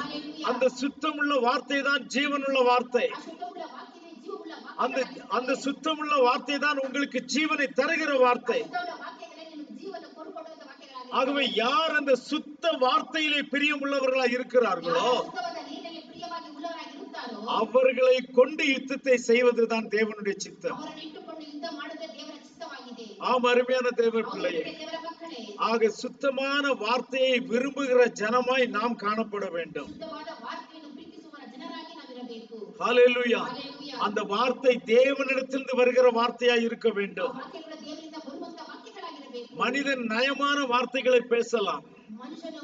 அந்த சுத்தமுள்ள வார்த்தை தான் ஜீவனுள்ள வார்த்தை. ಆ ಶುದ್ಧವುಳ್ಳ ವಾಕ್ಯವೇ ಜೀವವುಳ್ಳ அந்த ವಾಕ್ಯವಾಗಿರುತ್ತದೆ. அந்த சுத்தமுள்ள வார்த்தை தான் உங்களுக்கு ஜீவனை தருகிற வார்த்தை. ಶುದ್ಧವುಳ್ಳ ವಾಕ್ಯಗಳೇ ನಿಮಗೆ ಜೀವನ ಕೊಡುವಂತ ವಾಕ್ಯಗಳಾಗಿರುತ್ತವೆ. ஆகவே யார் அந்த சுத்த வார்த்தையிலே பிரியமுள்ளவர்களாய் இருக்கிறார்களோ ಶುದ್ಧವಾದ ನೀರಿನಲ್ಲಿ ಪ್ರಿಯವಾಗಿ ಉಳ್ಳವರಾಗಿರುತ್ತಾರೋ அவர்களை கொண்டு யுத்தத்தை செய்வதுதான் தேவனுடைய சித்தம். ಅವರನ್ನು ಇಟ್ಟುಕೊಂಡು ಯುದ್ಧ ಮಾಡುವುದೇ ದೇವರ ಚಿತ್ತವಾಗಿದೆ. ஆம், அருமையான தேவ பிள்ளையே, ದೇವರ ಮಕ್ಕಳೇ, ஆக சுத்தமான வார்த்தையை விரும்புகிற ஜனமாய் நாம் காணப்பட வேண்டும். ಶುದ್ಧವಾದ ವಾರ್ತೆಯನ್ನು ಪ್ರೀತಿಸುವ ಜನರಾಗಿ ನಾವಿರಬೇಕು. ஹல்லேலூயா. ಹಲ್ಲೆಲೂಯಾ. அந்த வார்த்தை தேவனிடத்திலிருந்து வருகிற வார்த்தையாய் இருக்க ಆ வேண்டும். ವಾಕ್ಯಗಳು ದೇವರಿಂದ ಬರುವಂತ ವಾಕ್ಯಗಳಾಗಿರಬೇಕು. மனிதன் நயமான வார்த்தைகளை பேசலாம், ಮನುಷ್ಯನು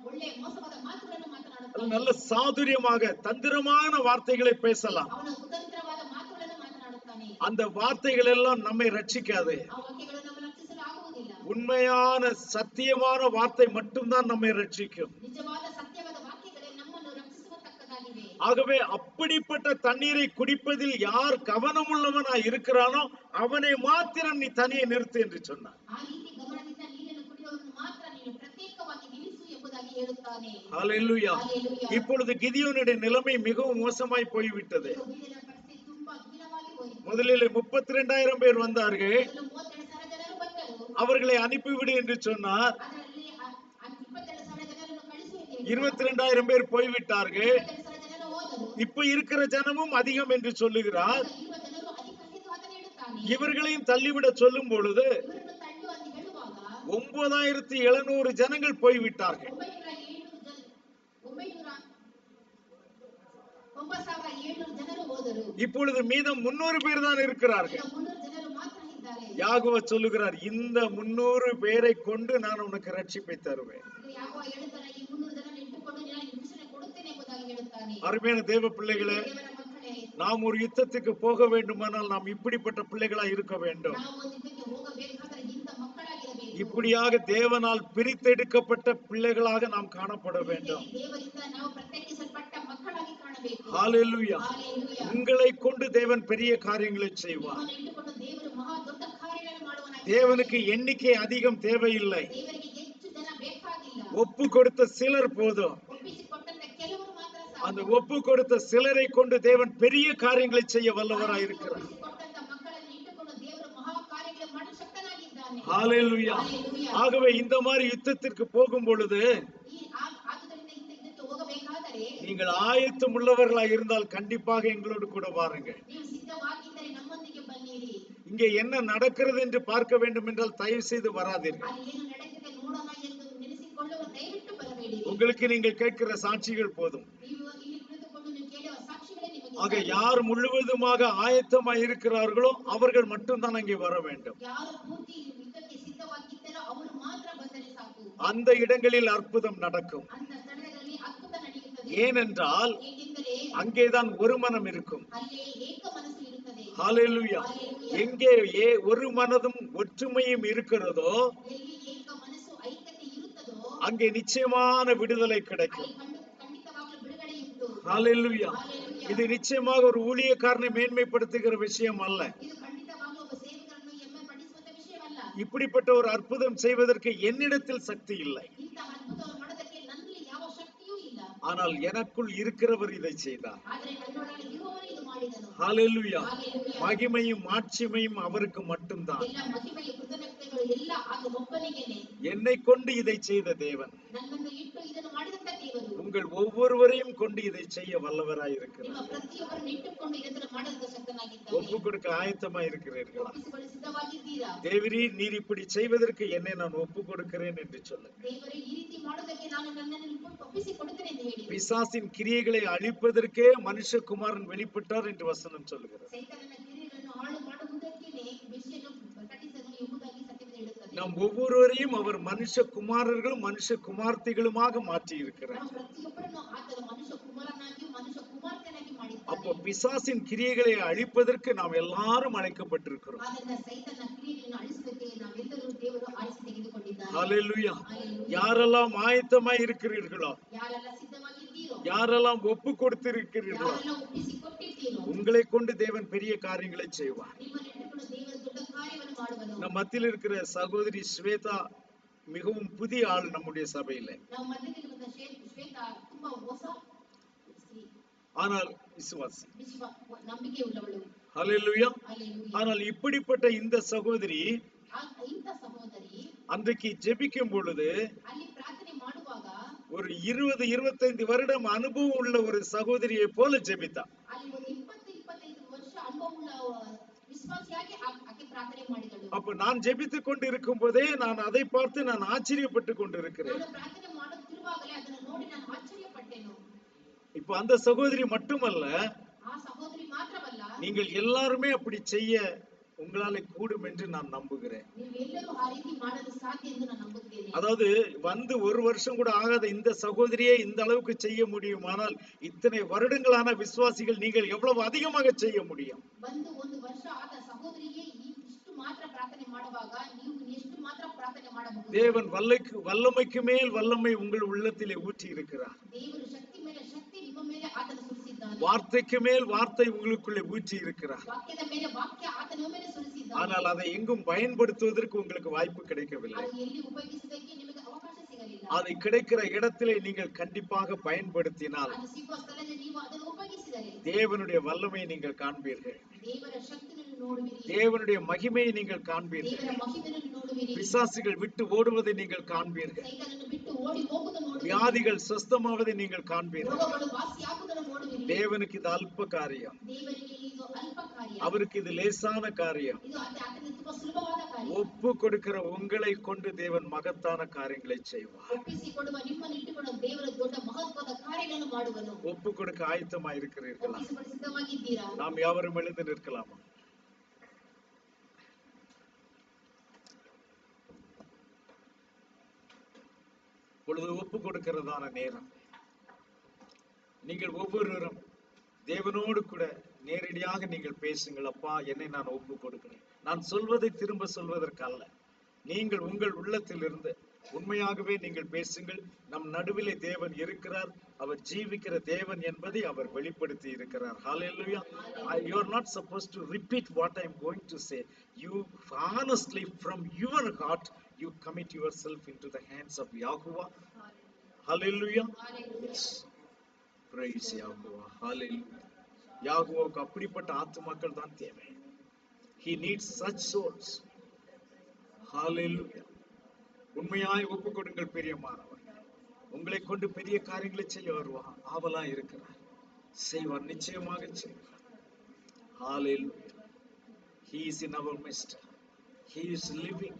ಒಳ್ಳೆ ಮೋಸವಾದ ಮಾತುಗಳನ್ನು அது ಮಾತನಾಡುತ್ತಾನೆ. நல்ல சாதுரியமாக தந்திரமான வார்த்தைகளை பேசலாம். ಅವನು ಕುತಂತ್ರವಾದ ಮಾತುಗಳನ್ನು ಮಾತನಾಡುತ್ತಾನೆ. அந்த வார்த்தைகள் எல்லாம் நம்மை ரட்சிக்காது. ಆ ವಾಕ್ಯಗಳು ನಮ್ಮನ್ನು ರಕ್ಷಿಸಲು ಆಗುವುದಿಲ್ಲ. உண்மையான சத்தியமான வார்த்தை மட்டும்தான் நம்மை ரட்சிக்கும். ನಿಜವಾದ ಸತ್ಯವಾದ ವಾಕ್ಯಗಳೇ ನಮ್ಮನ್ನು ರಕ್ಷಿಸುವತಕ್ಕದಾಗಿವೆ. ஆகவே அப்படிப்பட்ட தண்ணீரை குடிப்பதில் யார் கவனமுள்ளவனாய் இருக்கிறானோ அவனை மாத்திரம் நீ தனியே நிறுத்து என்று சொன்னார். ಆ ರೀತಿ ಗಮನದಿಂದ ನೀರನ್ನು ಕುಡಿಯುವವರನ್ನು ಮಾತ್ರ ನೀನು ಪ್ರತ್ಯೇಕವಾಗಿ ನಿಲ್ಲಿಸು ಎಂಬುದಾಗಿ ಹೇಳುತ್ತಾನೆ. ஹல்லேலூயா. ಹಲ್ಲೆಲೂಯಾ. இப்பொழுது கிதியோனுடைய நிலைமை மிகவும் மோசமாய் போய்விட்டது. ಗಿದಿಯೋನನ ಪರಿಸ್ಥಿತಿ ತುಂಬಾ ಹೀನವಾಗಿ ಹೋಯಿತು. முதலில் 32,000 பேர் வந்தார்கள். ಮೊದಲು 32,000 ಜನರು ಬಂದರು. அவர்களை அனுப்பிவிடு என்று சொன்னார். ಅದರಲ್ಲಿ 22,000 ಜನರನ್ನು ಕಳಿಸು ಎಂದು ಹೇಳಿದನು. 22,000 பேர் போய்விட்டார்கள். 22,000 ಜನರು ಹೋದರು. இப்ப இருக்கிற ஜனமும் அதிகம் என்று சொல்லுகிறார். ಇರುವ ಜನರು ಅಧಿಕ ಎಂದು ಆತನು ಹೇಳುತ್ತಾನೆ. இவர்களையும் தள்ளிவிட சொல்லும் பொழுது ಇವರನ್ನು ತಳ್ಳು ಅಂತ ಹೇಳುವಾಗ 9,700 ஜனங்கள் போய்விட்டார்கள். 9,700 ಜನರು ಹೋದರು. இப்பொழுது மீதம் 300 பேர் தான் இருக்கிறார்கள். ಈಗ 300 ಜನರು ಮಾತ್ರ ಇದ್ದಾರೆ. யாகோவா சொல்லுகிறார், இந்த 300 பேரை கொண்டு நான் உனக்கு ரட்சிப்பை தருவேன். ಈಗ ಯಾಕೋವ ಹೇಳುತ್ತಾನೆ, ಈ 300 ಜನರನ್ನು ಇಟ್ಟುಕೊಂಡು ನಾನು ರಕ್ಷಣೆ ಕೊಡುತ್ತೇನೆ ಎಂಬುದಾಗಿ ಹೇಳುತ್ತಾನೆ. அருமையான தேவ பிள்ளைகளே, ದೇವರ ಮಕ್ಕಳೇ, நாம் ஒரு யுத்தத்துக்கு போக வேண்டுமானால் நாம் இப்படிப்பட்ட பிள்ளைகளா இருக்க வேண்டும். ನಾವು ಒಂದು ಯುದ್ಧಕ್ಕೆ ಹೋಗಬೇಕಾದರೆ ಇಂಥ ಮಕ್ಕಳಾಗಿರಬೇಕು. இப்படியாக தேவனால் பிரித்தெடுக்கப்பட்ட பிள்ளைகளாக நாம் காணப்பட வேண்டும். ದೇವರಿಂದ ನಾವು ಪ್ರತ್ಯೇಕಿಸಲ್ಪಟ್ಟ ಮಕ್ಕಳಾಗಿ ಕಾಣಬೇಕು. ஹல்லேலூயா. ಹಲ್ಲೆಲೂಯಾ. உங்களை கொண்டு தேவன் பெரிய காரியங்களை செய்வார். ನಿಮ್ಮನ್ನು ಇಟ್ಟುಕೊಂಡು ದೇವರು ಮಹಾ ದೊಡ್ಡ ಕಾರ್ಯಗಳನ್ನು ಮಾಡುವನಾಗಿದ್ದಾನೆ. தேவனுக்கு எண்ணிக்கை அதிகம் தேவையில்லை. ದೇವರಿಗೆ ಹೆಚ್ಚು ಜನ ಬೇಕಾಗಿಲ್ಲ. ஒப்பு கொடுத்த சிலர் போதும். ಒಪ್ಪಿಸಿಕೊಟ್ಟಂತ ಕೆಲವರು ಮಾತ್ರ அந்த ಸಾಕು. ஒப்பு கொடுத்த சிலரை கொண்டு தேவன் பெரிய காரியங்களை செய்ய வல்லவராய் இருக்கிறார். ಒಪ್ಪಿಸಿಕೊಟ್ಟಂತ ಮಕ್ಕಳನ್ನು ಇಟ್ಟುಕೊಂಡು ದೇವರು ಮಹಾ ಕಾರ್ಯಗಳು ಮಾಡಲು ಶಕ್ತನಾಗಿದ್ದಾನೆ. ஹல்லேலூயா. ಹಲ್ಲೆಲೂಯಾ. ஆகவே இந்த மாதிரி யுத்தத்திற்கு போகும் பொழுது ಆದುದರಿಂದ ಇದಕ್ಕೆ ಹೋಗಬೇಕಾದರೆ நீங்கள் ஆயத்தம் உள்ளவர்களாய் இருந்தால் கண்டிப்பாக எங்களோடு கூட வாருங்கள். ನೀವು ಸಿದ್ಧವಾಗಿದ್ದರೆ ನಮ್ಮೊಂದಿಗೆ ಬನ್ನಿರಿ. இங்கே என்ன நடக்கிறது என்று பார்க்க வேண்டும் என்றால் தயவு செய்து வராதீர்கள். ಅಲ್ಲಿ ಏನು ನಡೆದಿದೆ ನೋಡೋಣ ಎಂದು ನೆನೆಸಿಕೊಳ್ಳುವ ದಯವಿಟ್ಟು ಬರಬೇಡಿ. உங்களுக்கு நீங்கள் கேட்கிற சாட்சிகள் போதும். ನೀವು ಇಲ್ಲಿ ಕುಳಿತುಕೊಂಡು ನೀವು ಕೇಳುವ ಸಾಕ್ಷಿಗಳೇ ನಿಮಗೆ ஆக ಸಾಕು. யார் முழுவதுமாக ஆயத்தமாய் இருக்கிறார்களோ அவர்கள் மட்டும்தான் அங்கே வர வேண்டும். ಯಾರು ಪೂರ್ತಿ ಯುದ್ಧಕ್ಕೆ ಸಿದ್ಧವಾಗಿದ್ದಾರೋ ಅವರು ಮಾತ್ರ ಬಂದರೆ ಸಾಕು. அந்த இடங்களில் அற்புதம் நடக்கும். ಅಂತ ಸ್ಥಳಗಳಲ್ಲಿ ಅದ್ಭುತ ನಡೆಯುತ್ತದೆ. ஏனென்றால் ಏಕೆಂದರೆ அங்கேதான் ஒரு மனம் இருக்கும். ಅಲ್ಲಿ ಏಕ ಮನಸ್ಸು ಇರುತ್ತದೆ. ஹல்லேலூயா. எங்கே ஒரு மனதும் ஒற்றுமையும் இருக்கிறதோ ಎಲ್ಲಿ ಏಕ ಮನಸ್ಸು ಐಕ್ಯತೆ ಇರುತ್ತದೋ அங்கே நிச்சயமான விடுதலை கிடைக்கும். ಅಲ್ಲಿ ಖಂಡಿತವಾಗಲೂ ಬಿಡುಗಡೆಯುಂಟು. ஹல்லேலூயா. ಹಲ್ಲೆಲೂಯಾ. இது நிச்சயமாக ஒரு ஊழியக்காரனை மேன்மைப்படுத்துகிற விஷயம் அல்ல. ಇದು ಖಂಡಿತವಾಗಲೂ ಒಬ್ಬ ಸೇವಕರನ್ನು ಹೆಮ್ಮೆ ಪಡಿಸುವಂತ ವಿಷಯವಲ್ಲ. இப்படிப்பட்ட ஒரு அற்புதம் செய்வதற்கு என்னிடத்தில் சக்தி இல்லை. ಇಂತಹ ಅದ್ಭುತವನ್ನು ಮಾಡೋದಕ್ಕೆ ನನ್ನಲ್ಲಿ ಯಾವ ಶಕ್ತಿಯೂ ಇಲ್ಲ. ஆனால் எனக்குள் இருக்கிறவர் இதை செய்தார். ಆದರೆ ನನ್ನೊಳಗೆ ಇರುವವರು ಇದು ಮಾಡಿದನು. ஹல்லேலூயா. ಹಲ್ಲೆಲೂಯಾ. மகிமையும் மாட்சிமையும் அவருக்கு மட்டும்தான். ಎಲ್ಲ ಮಹಿಮೆಯ ಕೃತಜ್ಞತೆಗಳು ಎಲ್ಲ ಆಗ ಒಬ್ಬನಿಗೇನೆ. என்னை கொண்டு இதை செய்த தேவன் ನನ್ನನ್ನು ಇಟ್ಟು ಇದನ್ನು ಮಾಡಿದಂತ ದೇವರು உங்கள் ஒவ்வொருவரையும் கொண்டு இதை செய்ய வல்லவராய் இருக்கிறார். ನಿಮ್ಮ ಪ್ರತಿಯೊಬ್ಬರನ್ನು ಇಟ್ಟುಕೊಂಡು ಇದನ್ನು ಮಾಡಲು ಶಕ್ತನಾಗಿದ್ದಾನೆ. ஒப்பு கொடுக்க ஆயத்தமா இருக்கிறீர்களா? ಒಪ್ಪಿಸಿಕೊಳ್ಳಲು ಸಿದ್ಧವಾಗಿದ್ದೀರಾ? தேவரீ, நீர் இப்படி செய்வதற்கு என்னை நான் ஒப்பு கொடுக்கிறேன் என்று சொல்லுங்க. ದೇವರೇ, ಈ ರೀತಿ ಮಾಡೋದಕ್ಕೆ ನಾನು ನನ್ನನ್ನು ಒಪ್ಪಿಸಿಕೊಡುತ್ತೇನೆ ಎಂದು ಹೇಳಿ. பிசாசின் கிரியைகளை அழிப்பதற்கே மனுஷகுமாரன் வெளிப்பட்டார் என்று வசனம் சொல்லுகிறது. ಸೈತಾನನ ಕ್ರಿಯೆಗಳನ್ನು ಹಾಳು ಮಾಡುವುದಕ್ಕೇನೆ ಮೆಸ್ಸಿಯನು ಪ್ರಕಟಿಸಲು ಎಂಬುದಾಗಿ ಸತ್ಯವೇದ ಹೇಳುತ್ತದೆ. நாம் ஒவ்வொருவரையும் அவர் மனுஷகுமாரர்களும் மனுஷகுமார்த்திகளுமாக மாற்றி இருக்கிறார். ನಾವು ಪ್ರತಿಯೊಬ್ಬರನ್ನು ಆತನ ಮನುಷ್ಯ ಕುಮಾರನಾಗಿ ಮನುಷ್ಯ ಕುಮಾರ್ತೆಯನಾಗಿ ಮಾಡಿದ್ದಾನೆ. அப்போ பிசாசின் கிரியைகளை அழிப்பதற்கு நாம் எல்லாரும் அழைக்கப்பட்டிருக்கிறோம். ಆದ್ದರಿಂದ ಸೈತಾನನ ಕ್ರಿಯೆಗಳನ್ನು ಅಳಿಸುವುದಕ್ಕೆ ನಾವೆಲ್ಲರೂ ದೇವರು ಆರಿಸಿ ತೆಗೆದುಕೊಂಡಿದ್ದಾನೆ. ஹல்லேலூயா. யாரெல்லாம் ஆயத்தமாய் இருக்கிறீர்களோ, ಯಾರೆಲ್ಲ ಸಿದ್ಧವಾಗಿದ್ದೀರೋ, யாரெல்லாம் ஒப்பு கொடுத்திருக்கிறீர்களோ, ಯಾರೆಲ್ಲ ಒಪ್ಪಿಸಿಕೊಟ್ಟಿದ್ದೀರೋ, உங்களை கொண்டு தேவன் பெரிய காரியங்களை செய்வார். ನಿಮ್ಮನ್ನು ಇಟ್ಟುಕೊಂಡು ದೇವರು ದೊಡ್ಡ ಕಾರ್ಯವನ್ನು ಮಾಡುವನು. நம் மத்தியில் இருக்கிற சகோதரி ஸ்வேதா மிகவும் புதிய ஆள் நம்முடைய சபையில. ನಾವು ಮಧ್ಯದಲ್ಲಿರುವಂತ ಶ್ವೇತಾ ತುಂಬಾ ಹೊಸ ಸ್ತ್ರೀ, ஆனால் விசுவாசி. ನಂಬಿಕೆ ಉಳ್ಳವಳು. ஹல்லேலூயா. ಹಲ್ಲೆಲೂಯಾ. ஆனால் இப்படிப்பட்ட இந்த சகோதரி ಇಂಥ ಸಹೋದರಿ அன்றைக்கு ஜெபிக்கும் பொழுது ಅಲ್ಲಿ ಪ್ರಾರ್ಥನೆ ಮಾಡುವಾಗ ஒரு 20-25 வருடம் அனுபவம் உள்ள ஒரு சகோதரியை போல ஜெபித்தா. ಅಲ್ಲಿ ಒಂದು 20-25 ವರ್ಷ ಅನುಭವವುಳ್ಳ ವಿಶ್ವಾಸಿಯಾಗಿ ಆಕೆ ಪ್ರಾರ್ಥನೆ ಮಾಡಿದಳು. அப்ப நான் ஜெபித்துக் கொண்டு இருக்கும் போதே நான் அதை பார்த்து நான் ஆச்சரியப்பட்டு கொண்டிருக்கிறேன். ನಾನು ಪ್ರಾರ್ಥನೆ ಮಾಡುತ್ತಿರುವಾಗಲೇ ಅದನ್ನು ನೋಡಿ ನಾನು ಆಶ್ಚರ್ಯಪಟ್ಟೆನು. இப்ப அந்த சகோதரி மட்டுமல்ல, ಆ ಸಹೋದರಿ ಮಾತ್ರವಲ್ಲ, நீங்கள் எல்லாருமே அப்படி செய்ய உங்களால கூடும் என்று நான் நம்புகிறேன். ನೀವೆಲ್ಲರೂ ಆ ರೀತಿ ಮಾಡಲು ಸಾಧ್ಯ ಎಂದು ನಾನು ನಂಬುತ್ತೇನೆ. அதாவது வந்து ஒரு வருஷம் கூட ஆகாத இந்த சகோதரியே இந்த அளவுக்கு செய்ய முடியுமானால் இத்தனை வருடங்களான விசுவாசிகள் நீங்கள் எவ்வளவு அதிகமாக செய்ய முடியும்? ಬಂದು ಒಂದು ವರ್ಷ ಆದ ಸಹೋದರಿಗೆ ಇಷ್ಟು ಮಾತ್ರ ಪ್ರಾರ್ಥನೆ ಮಾಡುವಾಗ ನೀವು ಎಷ್ಟು ಮಾತ್ರ ಪ್ರಾರ್ಥನೆ ಮಾಡಬಹುದು? தேவன் வல்லமைக்கு மேல் வல்லமை உங்கள் உள்ளத்திலே ஊற்றி இருக்கிறார். ದೇವರು ಶಕ್ತಿ ಮೇಲೆ ಶಕ್ತಿ ನಿಮ್ಮ ಮೇಲೆ ಆತನು ಸುರಿಸಿದ್ದಾನೆ. வார்த்தைக்கு மேல் வார்த்தை உங்களுக்குள்ளே ஊற்றி இருக்கிறார். ವಾಕ್ಯದ ಮೇಲೆ ವಾಕ್ಯ ಆತನ ಮೇಲೆ ಸುರಿಸಿದ್ದಾನೆ. ஆனால் அதை எங்கும் பயன்படுத்துவதற்கு உங்களுக்கு வாய்ப்பு கிடைக்கவில்லை. ಅದು ಎಲ್ಲಿ ಉಪಯೋಗಿಸುವುದಕ್ಕೆ ನಿಮಗೆ ಅವಕಾಶ ಸಿಗಲಿಲ್ಲ. அதை கிடைக்கிற இடத்திலே நீங்கள் கண்டிப்பாக பயன்படுத்தினால் ಅದು ಸಿಗುವ ಸ್ಥಳದಲ್ಲಿ ನೀವು ಅದನ್ನು ಉಪಯೋಗಿಸಿದರೆ தேவனுடைய வல்லமையை நீங்கள் காண்பீர்கள். ದೇವರ ಶಕ್ತಿಯನ್ನು ನೋಡುವಿರಿ, தேவனுடைய மகிமையை நீங்கள் காண்பீர்கள். ದೇವರ ಮಹಿಮೆಯನ್ನು ನೋಡುವಿರಿ, பிசாசுகள் விட்டு ஓடுவதை நீங்கள் காண்பீர்கள். ಸೈತಾನನನ್ನು ಬಿಟ್ಟು ಓಡಿ ಹೋಗುವುದನ್ನು ನೋಡುವಿರಿ, வியாதிகள் சுஸ்தமாவதை நீங்கள் காண்பீர்கள். ರೋಗಗಳು ವಾಸಿಯಾಗುವುದನ್ನು ನೋಡುವಿರಿ. தேவனுக்கு இது அல்ப காரியம், ದೇವರಿಗೆ ಇದು ಅಲ್ಪ ಕಾರ್ಯ, அவருக்கு இது லேசான காரியம். ಇದು ಆತನಿಗೆ ತುಂಬಾ ಸುಲಭವಾದ ಕಾರ್ಯ. ஒப்பு கொடுக்கிற உங்களை கொண்டு தேவன் மகத்தான காரியங்களை செய்வார். ಒಪ್ಪಿಸಿಕೊಡುವ ನಿಮ್ಮನ್ನು ಇಟ್ಟುಕೊಂಡು ದೇವರ ದೊಡ್ಡ ಮಹತ್ವದ ಕಾರ್ಯಗಳನ್ನು ಮಾಡುವನು. ஒப்பு கொடுக்க ஆயத்தமா இருக்கிறீர்களா? ಒಪ್ಪಿಸಿಕೊಳ್ಳಲು ಸಿದ್ಧವಾಗಿದ್ದೀರಾ? நாம் யாவரும் எழுந்து நிற்கலாமா? பொழுது ஒப்பு கொடுக்கிறதான நேரம். நீங்கள் ஒவ்வொருவரும் தேவனோடு கூட நேரடியாக நீங்கள் பேசுங்கள். அப்பா, என்னை நான் ஒப்பு கொடுக்கிறேன். நான் சொல்வதை திரும்ப சொல்வதற்கு அல்ல, நீங்கள் உங்கள் உள்ளத்திலிருந்து உண்மையாகவே நீங்கள் பேசுங்கள். நம் நடுவிலே தேவன் இருக்கிறார், அவர் ஜீவிக்கிற தேவன் என்பதை அவர் வெளிப்படுத்தி இருக்கிறார். Hallelujah. You are not supposed to repeat what I am going to say. You honestly from your heart you commit yourself into the hands of Yahuwah. Hallelujah. Yes. Praise Yahuwah. Hallelujah. யாகுவோவுக்கு அப்படிப்பட்ட ஆத்துமாக்கள் தான் தேவை. He needs such souls. Hallelujah. உண்மையாய் ஒப்பு கொடுங்கள் பிரியமானவர்கள். உங்களை கொண்டு பெரிய காரியங்களை செய்ய வருவார், ஆவலா இருக்கிறார், செய்வார், நிச்சயமாக செய்வார். Hallelujah. He is in our midst. He is living,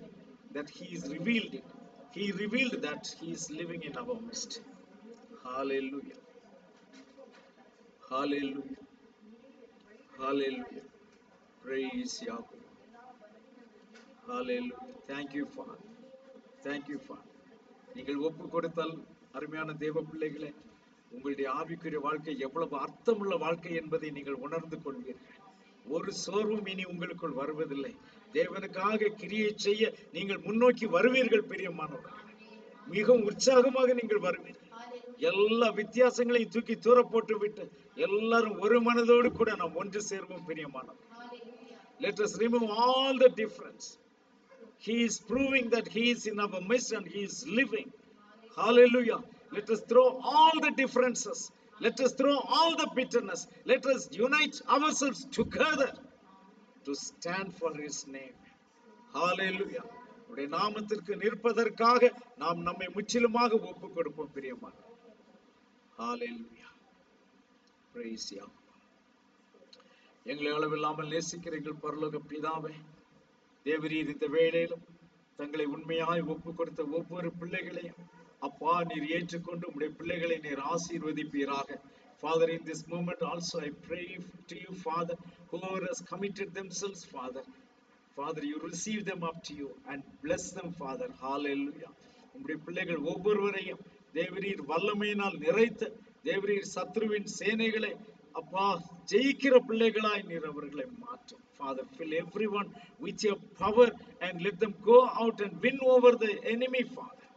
that he is revealed it. He revealed that he is living in our midst. Hallelujah. Hallelujah. Hallelujah. Praise Yahweh. Hallelujah. Thank you, Father. Thank you, Father. நீங்கள் ஒப்பு கொடுத்தால் அருமையான தேவ பிள்ளைகளே, உங்களுடைய ஆவிக்குரிய வாழ்க்கை எவ்வளவு அர்த்தமுள்ள வாழ்க்கை என்பதை நீங்கள் உணர்ந்து கொள்வீர்கள். ஒரு சோர்வும் இனி உங்களுக்குள் வருவதில்லை. தேவனுக்காக கிரியை செய்ய நீங்கள் முன்னோக்கி வருவீர்கள் பிரியமானவர்கள். மிகவும் உற்சாகமாக நீங்கள் வருவீர்கள். எல்லா வித்தியாசங்களையும் தூக்கி தூர போட்டு விட்டு எல்லாரும் ஒரு மனதோடு கூட நாம் ஒன்று சேர்வோம் பிரியமானவர்கள். Let us remove all the difference. He is proving that he is in our midst and he is living. Hallelujah. Let us throw all the differences. Let us throw all the bitterness. Let us unite ourselves together to stand for his name. Hallelujah. உடைய நாமத்திற்கு நிற்பதற்காக நாம் நம்மை முற்றிலுமாக ஒப்பு கொடுப்போம் பிரியமான. ஹalleluya. praise you. எங்களை அளவில்லாமல் நேசிக்கிற எங்கள் பரலோக பிதாவே, தேவரீர் இந்த வேளையிலும் தங்களை உண்மையாய் ஒப்பு கொடுத்த ஒவ்வொரு பிள்ளைகளையும் அப்பா நீர் ஏற்றுக்கொண்டு உம்முடைய பிள்ளைகளை நீர் ஆசீர்வதிப்பீராக. Father, in this moment also I pray to you, Father, whoever has committed themselves, Father, you receive them up to you and bless them, Father. Hallelujah. உம்முடைய பிள்ளைகள் ஒவ்வொருவரையும் தேவரீர் வல்லமையினால் நிறைத்து தேவரீர் சத்ருவின் சேனைகளை அப்பா ஜெயிக்கிற பிள்ளைகளாய் நீர் அவர்களை மாற்றும். Father, fill everyone with your power and let them go out and win over the enemy, Father.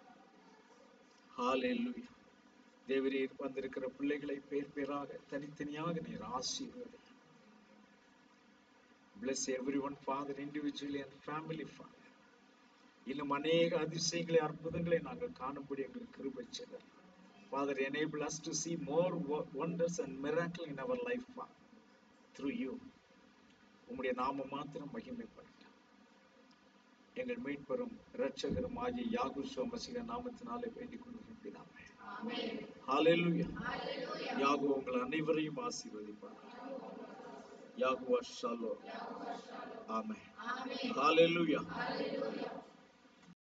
Hallelujah. தேவரீர் வந்திருக்கிற பிள்ளைகளை பேர் பேராக தனித்தனியாக நீர் ஆசீர்வதி. Bless everyone, Father, individually and family, Father. இன்னும் அநேக அதிசயங்களை அற்புதங்களை நாங்கள் காணும்படி எங்களுக்கு கிருபை செய்தீர். Father, enable us to see more wonders and miracles in our life, Father, through you. உம்முடைய நாமம் மாத்திரம் மகிமைப்படட்டும். எங்கள் மீட்பரும் இரட்சகரும் ஆகிய யாகூஷுவ மசீஹ் நாமத்தினாலே வேண்டிக் கொள்கிறோம் பிதாவே. ஆமென். ஹalleluya. யாகூ உங்கள் அனைவரையும் ஆசீர்வதிப்பார். யாகூவா ஷாலோம். ஆமென். ஹalleluya.